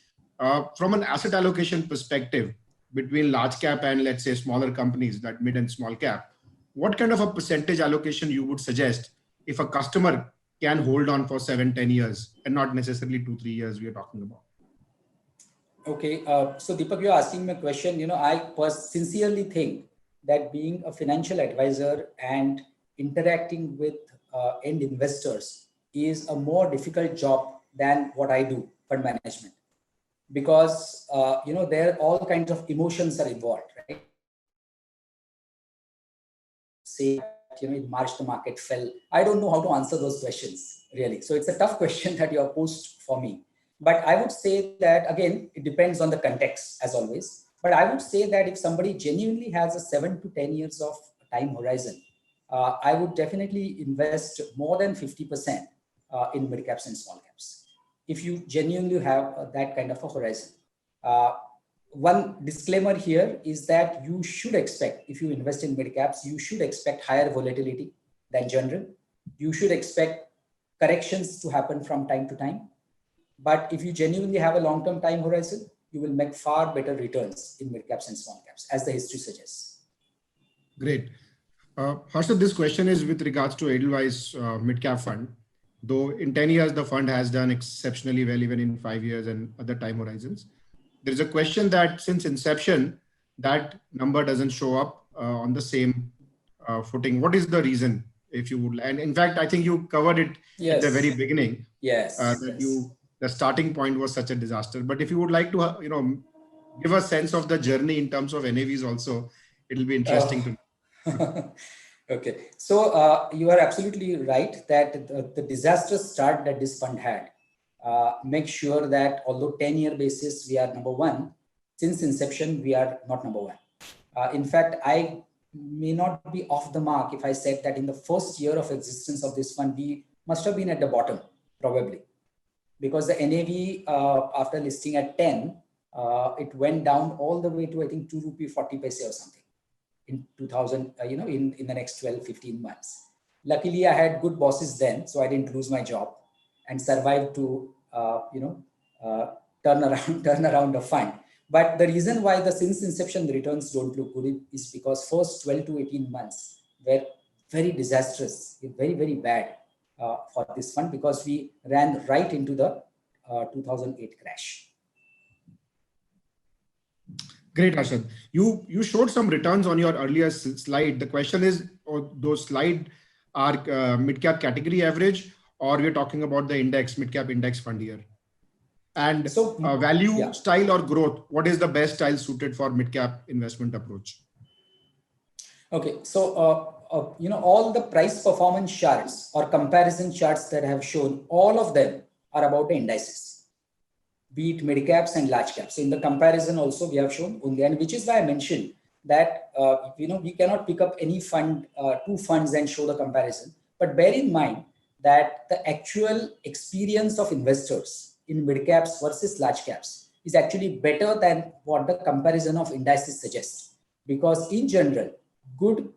from an asset allocation perspective between large cap and let's say smaller companies, that mid and small cap, what kind of a percentage allocation you would suggest if a customer can hold on for 7-10 years and not necessarily 2-3 years we are talking about? Okay, so Deepak, you're asking me a question. I sincerely think that being a financial advisor and interacting with end investors is a more difficult job than what I do, fund management, because there all kinds of emotions are involved, right? Say, in March the market fell. I don't know how to answer those questions really. So it's a tough question that you have posed for me. But I would say that again, it depends on the context as always. But I would say that if somebody genuinely has a 7 to 10 years of time horizon, I would definitely invest more than 50% in mid caps and small caps. If you genuinely have that kind of a horizon. One disclaimer here is that you should expect, if you invest in mid caps, you should expect higher volatility than general. You should expect corrections to happen from time to time. But if you genuinely have a long-term time horizon, you will make far better returns in mid caps and small caps, as the history suggests. Great. Harshad, this question is with regards to Edelweiss mid cap fund. Though in 10 years, the fund has done exceptionally well, even in 5 years and other time horizons. There is a question that since inception, that number doesn't show up on the same footing. What is the reason, if you would? And in fact, I think you covered it at the very beginning. Yes. The starting point was such a disaster. But if you would like to, give a sense of the journey in terms of NAVs also, it'll be interesting to know. Okay. So you are absolutely right that the disastrous start that this fund had make sure that although 10-year basis, we are number one, since inception, we are not number one. In fact, I may not be off the mark if I said that in the first year of existence of this fund, we must have been at the bottom, probably. because the NAV after listing at 10, it went down all the way to, I think, 2 rupee 40 paise or something in 2000, in the next 12, 15 months. Luckily, I had good bosses then, so I didn't lose my job and survived to, turn around the fund. But the reason why since inception the returns don't look good is because first 12 to 18 months were very disastrous, very, very bad for this fund, because we ran right into the 2008 crash. Great, Arshad. You showed some returns on your earlier slide. The question is, those slides are mid-cap category average, or we're talking about the index, mid-cap index fund here? And so, value, style, or growth, what is the best style suited for mid-cap investment approach? Okay, so all the price performance charts or comparison charts that I have shown, all of them are about the indices, be it mid caps and large caps. So in the comparison also we have shown only, and which is why I mentioned that we cannot pick up any fund, two funds and show the comparison. But bear in mind that the actual experience of investors in mid caps versus large caps is actually better than what the comparison of indices suggests, because in general, good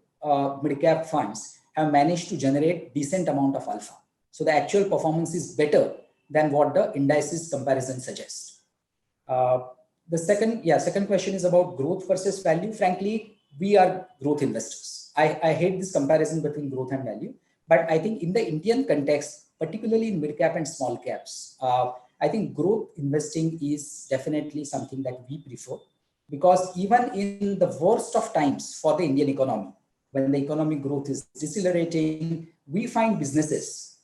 mid-cap funds have managed to generate decent amount of alpha. So the actual performance is better than what the indices comparison suggests. The second question is about growth versus value. Frankly, we are growth investors. I hate this comparison between growth and value, but I think in the Indian context, particularly in mid-cap and small caps, I think growth investing is definitely something that we prefer. Because even in the worst of times for the Indian economy, when the economic growth is decelerating, we find businesses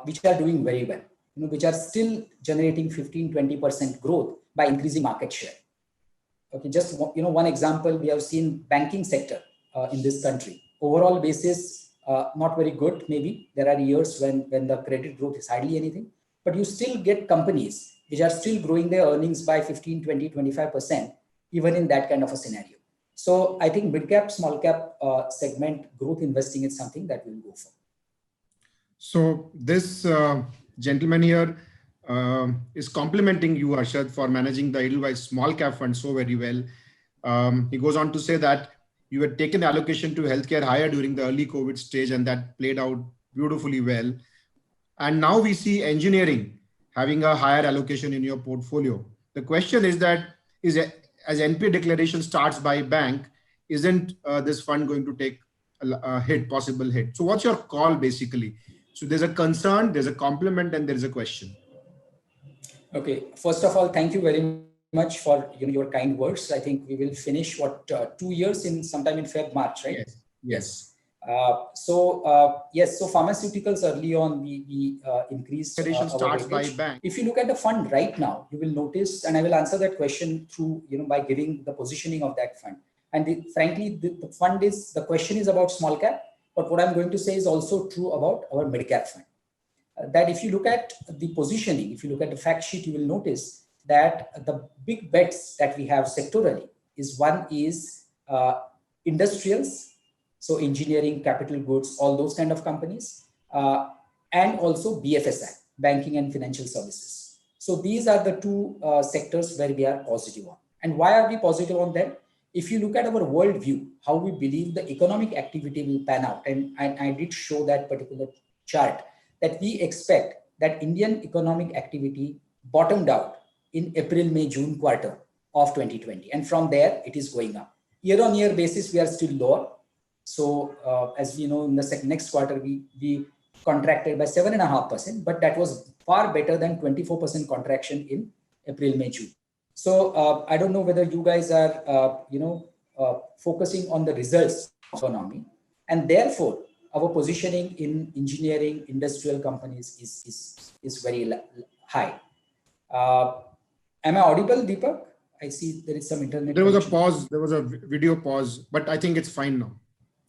which are doing very well, which are still generating 15-20% growth by increasing market share. Okay, just one example, we have seen banking sector in this country. Overall basis, not very good. Maybe there are years when the credit growth is hardly anything, but you still get companies which are still growing their earnings by 15, 20, 25%. Even in that kind of a scenario. So I think mid-cap, small-cap segment growth investing is something that we'll go for. So this gentleman here is complimenting you, Arshad, for managing the Edelweiss small-cap fund so very well. He goes on to say that you had taken allocation to healthcare higher during the early COVID stage, and that played out beautifully well. And now we see engineering having a higher allocation in your portfolio. The question is that, as NPA declaration starts by bank, isn't this fund going to take a possible hit? So what's your call basically? So there's a concern, there's a compliment, and there's a question. Okay, first of all, thank you very much for your kind words. I think we will finish 2 years in sometime in Feb, March, right? Yes. So pharmaceuticals early on we increased starts by bank. If you look at the fund right now, you will notice, and I will answer that question through by giving the positioning of that fund. And frankly, the question is about small cap, but what I'm going to say is also true about our mid cap fund. That if you look at the positioning, if you look at the fact sheet, you will notice that the big bets that we have sectorally one is industrials. So engineering, capital goods, all those kind of companies, and also BFSI, banking and financial services. So these are the two sectors where we are positive on. And why are we positive on them? If you look at our world view, how we believe the economic activity will pan out, and I did show that particular chart, that we expect that Indian economic activity bottomed out in April, May, June quarter of 2020. And from there, it is going up. Year-on-year basis, we are still lower. So as we know, in the next quarter, we contracted by 7.5%, but that was far better than 24% contraction in April, May, June. So I don't know whether you guys are, focusing on the results of economy, and therefore our positioning in engineering, industrial companies is very high. Am I audible, Deepak? I see there is some internet. There was a pause. There was a video pause, but I think it's fine now.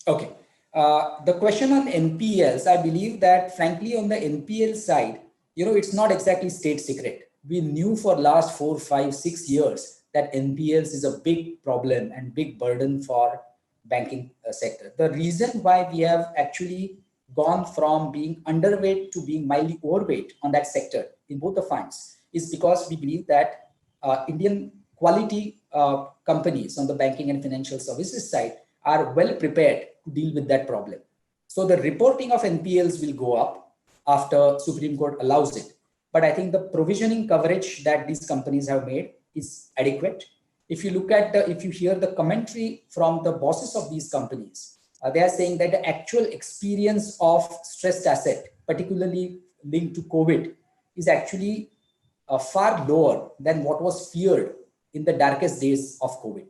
Okay. The question on NPLs, I believe that frankly on the NPL side, it's not exactly state secret. We knew for last 4, 5, 6 years that NPLs is a big problem and big burden for banking sector. The reason why we have actually gone from being underweight to being mildly overweight on that sector in both the funds is because we believe that Indian quality companies on the banking and financial services side are well prepared to deal with that problem. So the reporting of NPLs will go up after Supreme Court allows it. But I think the provisioning coverage that these companies have made is adequate. If you look at if you hear the commentary from the bosses of these companies, they are saying that the actual experience of stressed asset, particularly linked to COVID, is actually far lower than what was feared in the darkest days of COVID.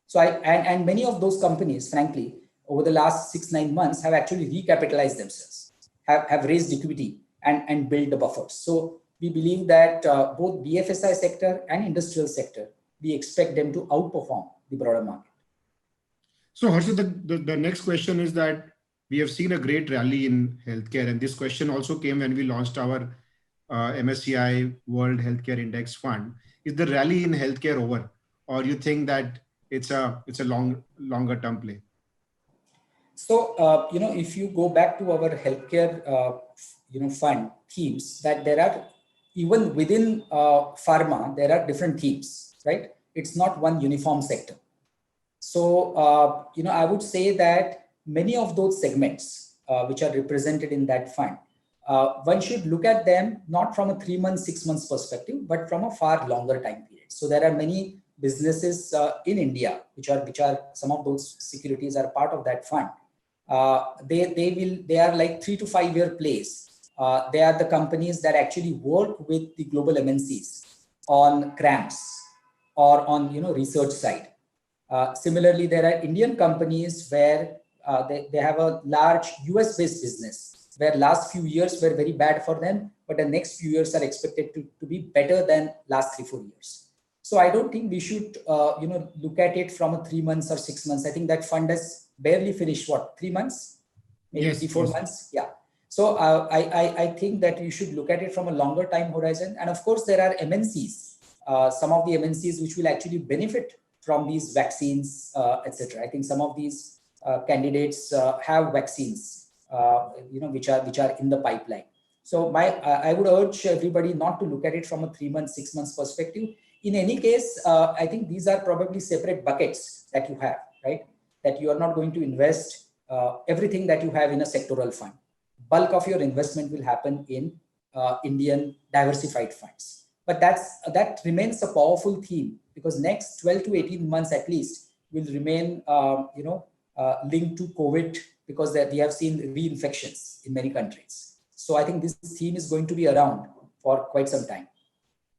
So and many of those companies, frankly, over the last 6-9 months have actually recapitalized themselves, have raised equity and built the buffers. So we believe that both BFSI sector and industrial sector, we expect them to outperform the broader market. So Harshad, the next question is that we have seen a great rally in healthcare, and this question also came when we launched our MSCI World Healthcare Index Fund. Is the rally in healthcare over, or you think that it's a longer term play? So if you go back to our healthcare fund themes, that there are even within pharma there are different themes, right? It's not one uniform sector. So I would say that many of those segments which are represented in that fund, one should look at them not from a 3 months, 6 months perspective, but from a far longer time period. So there are many businesses in India which are some of those securities are part of that fund. They are like 3 to 5 year plays. They are the companies that actually work with the global MNCs on CRAMS or on research side. Similarly, there are Indian companies where they have a large US based business where last few years were very bad for them, but the next few years are expected to be better than last 3-4 years. So I don't think we should look at it from a 3 months or 6 months. I think that fund has barely finished 3 months, maybe Yes, 3-4 months. Yeah. So I think that you should look at it from a longer time horizon. And of course, there are MNCs, some of the MNCs which will actually benefit from these vaccines, etc. I think some of these candidates have vaccines, which are in the pipeline. So I would urge everybody not to look at it from a 3 months, 6 months perspective. In any case, I think these are probably separate buckets that you have, right? That you are not going to invest everything that you have in a sectoral fund. Bulk of your investment will happen in Indian diversified funds. But that remains a powerful theme because next 12 to 18 months at least will remain, linked to COVID because we have seen reinfections in many countries. So I think this theme is going to be around for quite some time.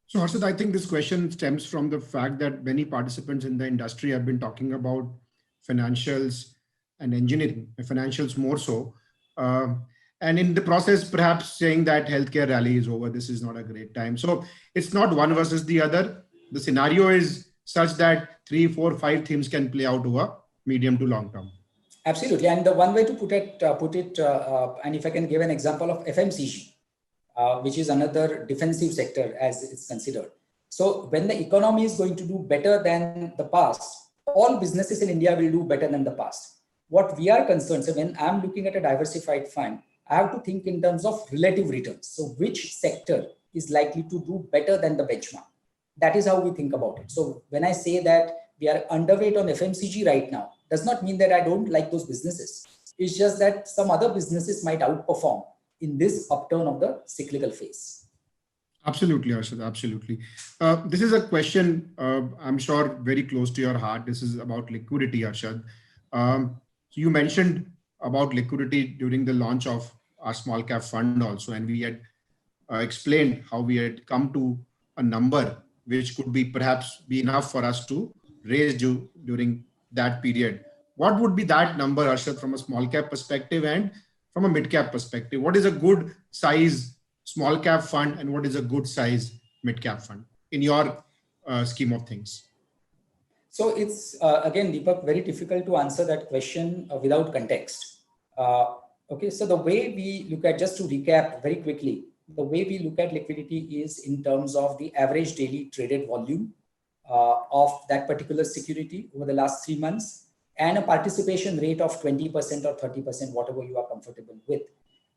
So Harshad, I think this question stems from the fact that many participants in the industry have been talking about financials and engineering, financials more so. And in the process, perhaps saying that healthcare rally is over, this is not a great time. So it's not one versus the other. The scenario is such that 3, 4, 5 themes can play out over medium to long term. Absolutely. And the one way to put it, and if I can give an example of FMCG, which is another defensive sector as it's considered. So when the economy is going to do better than the past, all businesses in India will do better than the past. What we are concerned, so when I'm looking at a diversified fund, I have to think in terms of relative returns. So which sector is likely to do better than the benchmark? That is how we think about it. So when I say that we are underweight on FMCG right now, does not mean that I don't like those businesses. It's just that some other businesses might outperform in this upturn of the cyclical phase. Absolutely, Harshad, absolutely. This is a question I'm sure very close to your heart. This is about liquidity, Harshad. So you mentioned about liquidity during the launch of our small cap fund also, and we had explained how we had come to a number which could be perhaps be enough for us to raise during that period. What would be that number, Harshad, from a small cap perspective and from a mid cap perspective? What is a good size small cap fund and what is a good size mid cap fund in your scheme of things? So it's again, Deepak, very difficult to answer that question without context. Okay, so the way we look at, just to recap very quickly, the way we look at liquidity is in terms of the average daily traded volume of that particular security over the last 3 months and a participation rate of 20% or 30%, whatever you are comfortable with.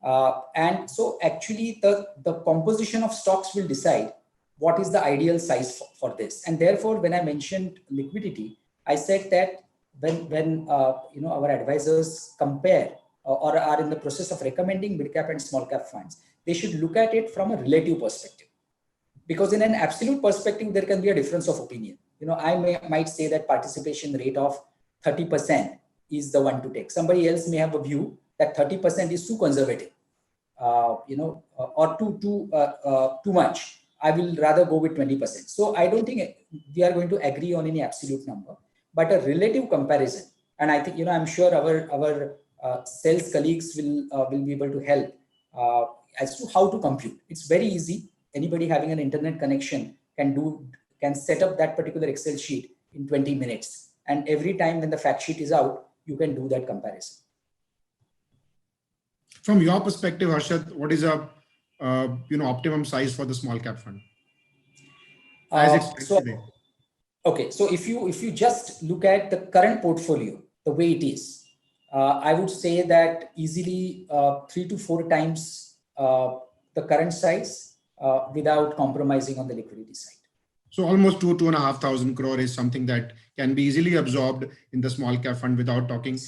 And so actually the composition of stocks will decide what is the ideal size for this. And therefore, when I mentioned liquidity, I said that when our advisors compare or are in the process of recommending mid cap and small cap funds, they should look at it from a relative perspective. Because in an absolute perspective, there can be a difference of opinion. I might say that participation rate of 30% is the one to take. Somebody else may have a view that 30% is too conservative, or too much. I will rather go with 20%. So I don't think we are going to agree on any absolute number, but a relative comparison. And I think, I'm sure our sales colleagues will be able to help as to how to compute. It's very easy. Anybody having an internet connection can set up that particular Excel sheet in 20 minutes. And every time when the fact sheet is out, you can do that comparison. From your perspective, Harshad, what is a optimum size for the small cap fund as it's today? Okay, so if you just look at the current portfolio, the way it is, I would say that easily 3 to 4 times the current size without compromising on the liquidity side. So almost 2,500 crore is something that can be easily absorbed in the small cap fund without talking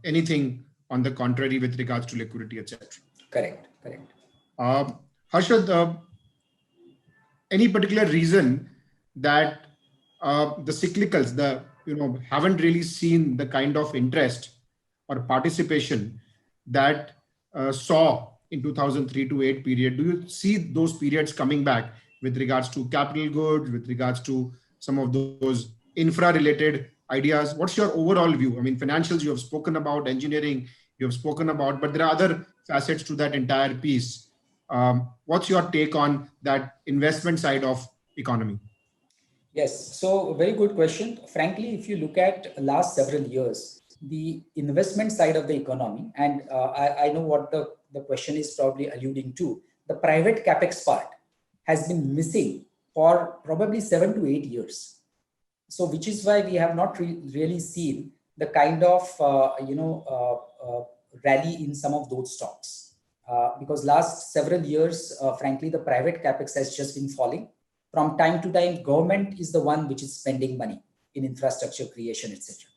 anything on the contrary with regards to liquidity, etc. Correct. Harshad, any particular reason that the cyclicals, haven't really seen the kind of interest or participation that saw in 2003 to 8 period? Do you see those periods coming back with regards to capital goods, with regards to some of those infra related ideas? What's your overall view? I mean, financials you have spoken about, engineering you have spoken about, but there are other facets to that entire piece. What's your take on that investment side of economy? Yes, so very good question. Frankly, if you look at last several years, the investment side of the economy, and I know what the question is probably alluding to, the private capex part has been missing for probably 7 to 8 years. So which is why we have not really seen the kind of rally in some of those stocks. Because last several years, frankly, the private capex has just been falling. From time to time, government is the one which is spending money in infrastructure creation, etc.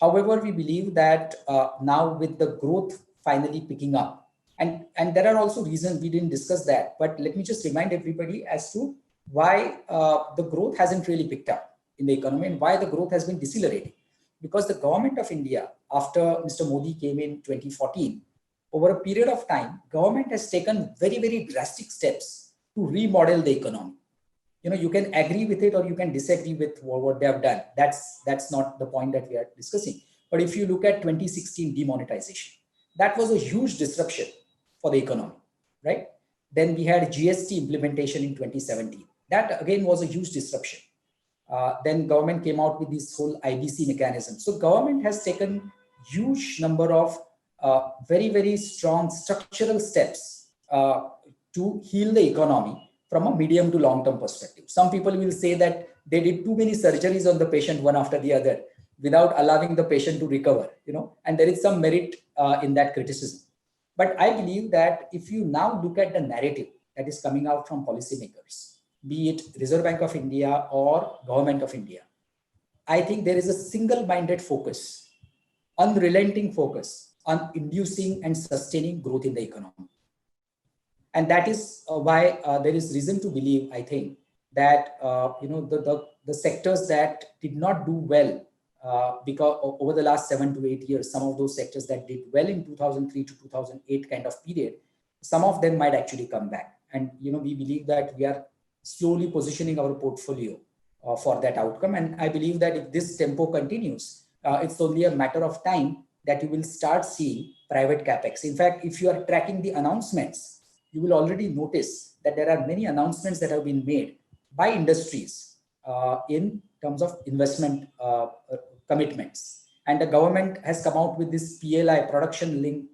However, we believe that now with the growth finally picking up, and there are also reasons we didn't discuss that, but let me just remind everybody as to why the growth hasn't really picked up in the economy and why the growth has been decelerating. Because the government of India, after Mr. Modi came in 2014, over a period of time, government has taken very, very drastic steps to remodel the economy. You can agree with it or you can disagree with what they have done. That's not the point that we are discussing. But if you look at 2016 demonetization, that was a huge disruption for the economy, right? Then we had GST implementation in 2017. That again was a huge disruption. Then government came out with this whole IBC mechanism. So government has taken huge number of very, very strong structural steps to heal the economy from a medium to long-term perspective. Some people will say that they did too many surgeries on the patient one after the other without allowing the patient to recover, and there is some merit in that criticism. But I believe that if you now look at the narrative that is coming out from policymakers, be it Reserve Bank of India or Government of India, I think there is a single-minded focus, unrelenting focus on inducing and sustaining growth in the economy. And that is why there is reason to believe, I think, that the sectors that did not do well because over the last 7 to 8 years, some of those sectors that did well in 2003 to 2008 kind of period, some of them might actually come back. And we believe that we are slowly positioning our portfolio for that outcome. And I believe that if this tempo continues, it's only a matter of time that you will start seeing private capex. In fact, if you are tracking the announcements, you will already notice that there are many announcements that have been made by industries in terms of investment commitments. And the government has come out with this PLI, production linked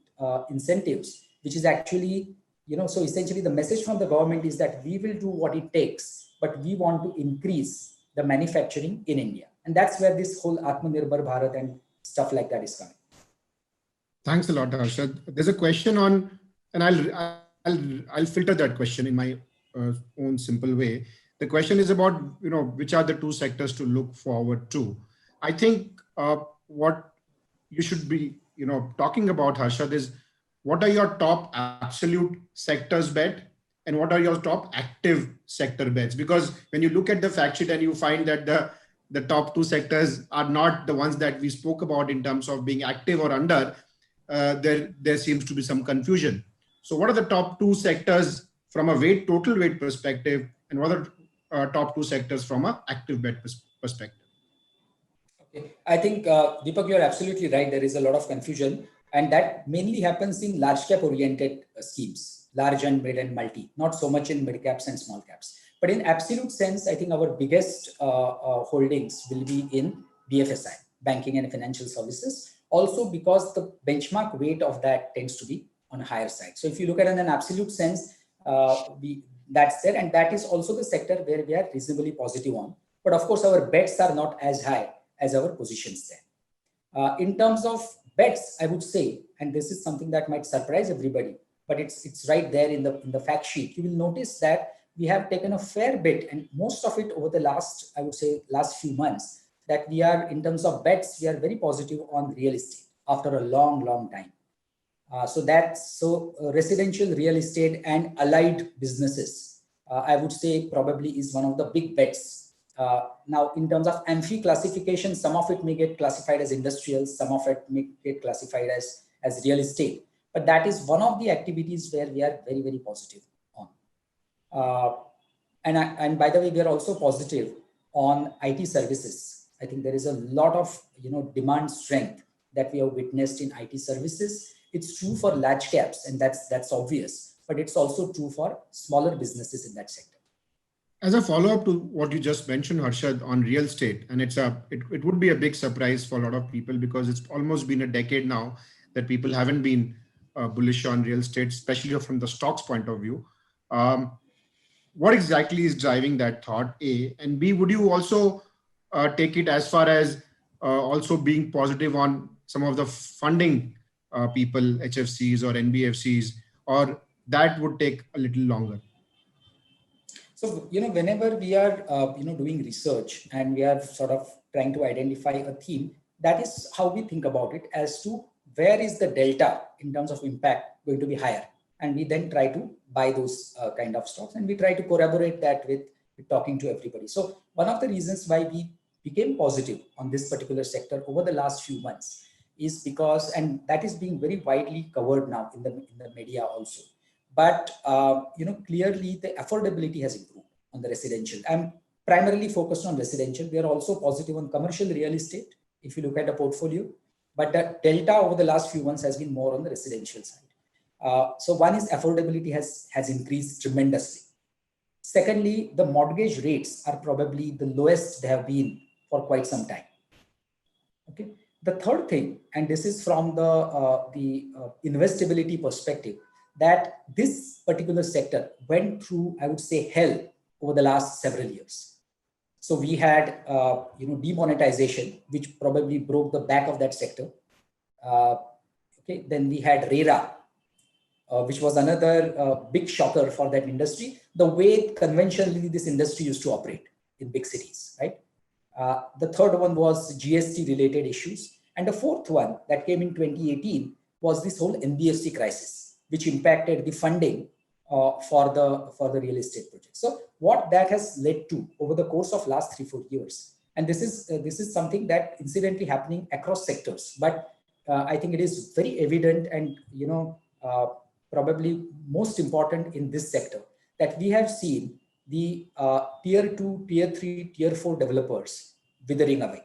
incentives, which is actually, so essentially the message from the government is that we will do what it takes, but we want to increase the manufacturing in India. And that's where this whole Atmanirbhar Bharat and stuff like that is coming. Thanks a lot, Harshad. There's a question on and I'll filter that question in my own simple way. The question is about, which are the two sectors to look forward to. I think what you should be, talking about, Harshad, is what are your top absolute sectors bet and what are your top active sector bets? Because when you look at the fact sheet and you find that the top two sectors are not the ones that we spoke about in terms of being active or under, there seems to be some confusion. So what are the top two sectors from a total weight perspective, and what are top two sectors from a active bet perspective? Okay. I think, Deepak, you're absolutely right. There is a lot of confusion, and that mainly happens in large cap oriented schemes, large and mid and multi, not so much in mid caps and small caps. But in absolute sense, I think our biggest holdings will be in BFSI, banking and financial services, also because the benchmark weight of that tends to be on a higher side. So if you look at it in an absolute sense, that's there, and that is also the sector where we are reasonably positive on. But of course, our bets are not as high as our positions there. In terms of bets, I would say, and this is something that might surprise everybody, but it's right there in the fact sheet. You will notice that we have taken a fair bit, and most of it over the last, I would say, last few months, that we are, in terms of bets, we are very positive on real estate after a long time. So residential real estate and allied businesses, I would say probably is one of the big bets. Now, in terms of AMFI classification, some of it may get classified as industrial, some of it may get classified as real estate. But that is one of the activities where we are very positive on. And by the way, we are also positive on IT services. I think there is a lot of demand strength that we have witnessed in IT services. It's true for large caps, and that's obvious, but it's also true for smaller businesses in that sector. As a follow-up to what you just mentioned, Harshad, on real estate, and it would be a big surprise for a lot of people because it's almost been a decade now that people haven't been bullish on real estate, especially from the stocks point of view. What exactly is driving that thought, A? And B, would you also take it as far as also being positive on some of the funding people, HFCs or NBFCs, or that would take a little longer? So, whenever we are, doing research and we are sort of trying to identify a theme, that is how we think about it, as to where is the delta in terms of impact going to be higher. And we then try to buy those kind of stocks, and we try to corroborate that with talking to everybody. So one of the reasons why we became positive on this particular sector over the last few months is because, and that is being very widely covered now in the media also. But clearly the affordability has improved on the residential. I'm primarily focused on residential. We are also positive on commercial real estate if you look at the portfolio, but the delta over the last few months has been more on the residential side. So one is affordability has increased tremendously. Secondly, the mortgage rates are probably the lowest they have been for quite some time. Okay. The third thing, and this is from the investability perspective, that this particular sector went through, I would say, hell over the last several years. So we had, demonetization, which probably broke the back of that sector. Okay, then we had RERA, which was another big shocker for that industry. The way conventionally this industry used to operate in big cities, right? The third one was GST related issues, and the fourth one that came in 2018 was this whole NBFC crisis, which impacted the funding for the real estate project. So what that has led to over the course of last 3-4 years, and this is something that incidentally happening across sectors, but I think it is very evident and probably most important in this sector, that we have seen the tier 2, tier 3, tier 4 developers withering away.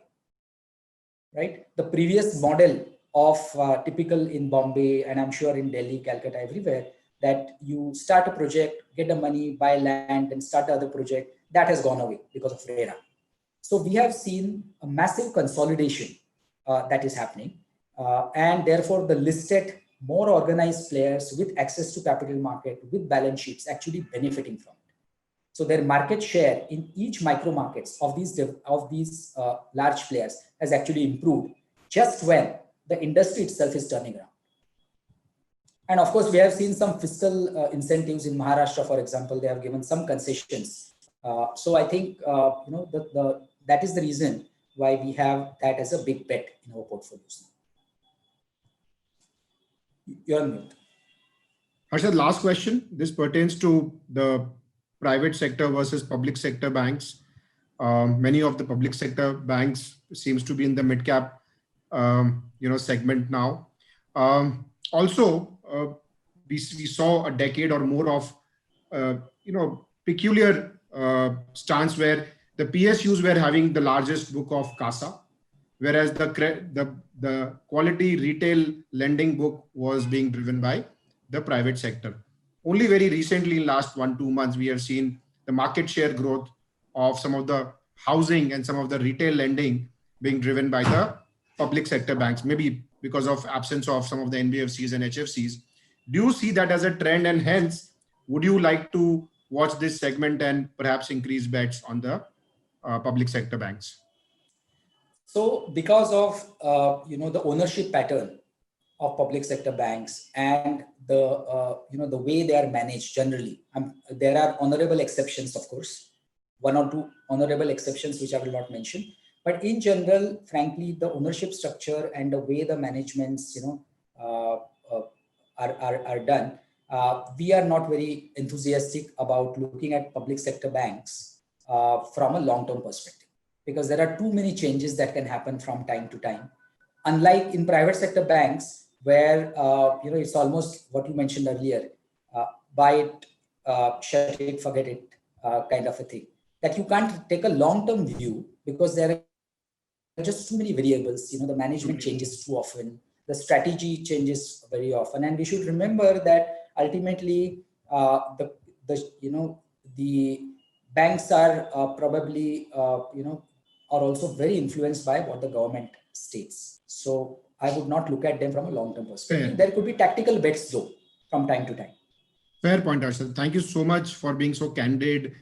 Right, the previous model of typical in Bombay, and I'm sure in Delhi, Calcutta, everywhere, that you start a project, get the money, buy land, and start the other project, that has gone away because of RERA. So we have seen a massive consolidation that is happening, and therefore the listed, more organized players with access to capital market, with balance sheets, actually benefiting from it. So their market share in each micro markets of these large players has actually improved just when the industry itself is turning around. And of course, we have seen some fiscal incentives in Maharashtra, for example. They have given some concessions. So I think that is the reason why we have that as a big bet in our portfolios. You're on mute. Harshad, last question. This pertains to the private sector versus public sector banks. Many of the public sector banks seems to be in the mid cap, segment now. Also, we saw a decade or more of, peculiar stance where the PSUs were having the largest book of CASA, whereas the quality retail lending book was being driven by the private sector. Only very recently, in last 1-2 months, we have seen the market share growth of some of the housing and some of the retail lending being driven by the public sector banks, maybe because of absence of some of the NBFCs and HFCs. Do you see that as a trend, and hence would you like to watch this segment and perhaps increase bets on the public sector banks? So because of the ownership pattern of public sector banks and the way they are managed generally, there are honorable exceptions, of course, 1 or 2 honorable exceptions which I will not mention, but in general, frankly, the ownership structure and the way the managements are done, we are not very enthusiastic about looking at public sector banks from a long-term perspective, because there are too many changes that can happen from time to time. Unlike in private sector banks, where it's almost what you mentioned earlier, buy it, shut it, forget it, kind of a thing, that you can't take a long-term view because there are just too many variables. The management changes too often, the strategy changes very often, and we should remember that ultimately the banks are probably are also very influenced by what the government states. So I would not look at them from a long-term perspective. Fair. There could be tactical bets though from time to time. Fair point, Harshad. Thank you so much for being so candid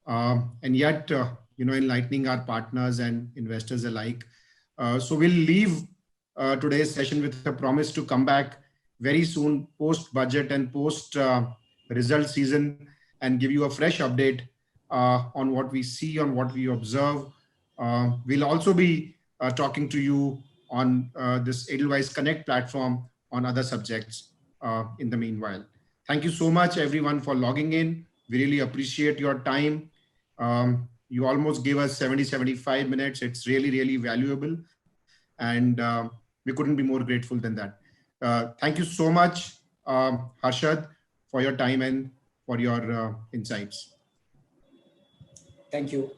and yet enlightening our partners and investors alike. So we'll leave today's session with a promise to come back very soon post budget and post result season and give you a fresh update on what we see, on what we observe. We'll also be talking to you on this Edelweiss Connect platform on other subjects in the meanwhile. Thank you so much, everyone, for logging in. We really appreciate your time. You almost gave us 70-75 minutes. It's really, really valuable. And we couldn't be more grateful than that. Thank you so much, Harshad, for your time and for your insights. Thank you.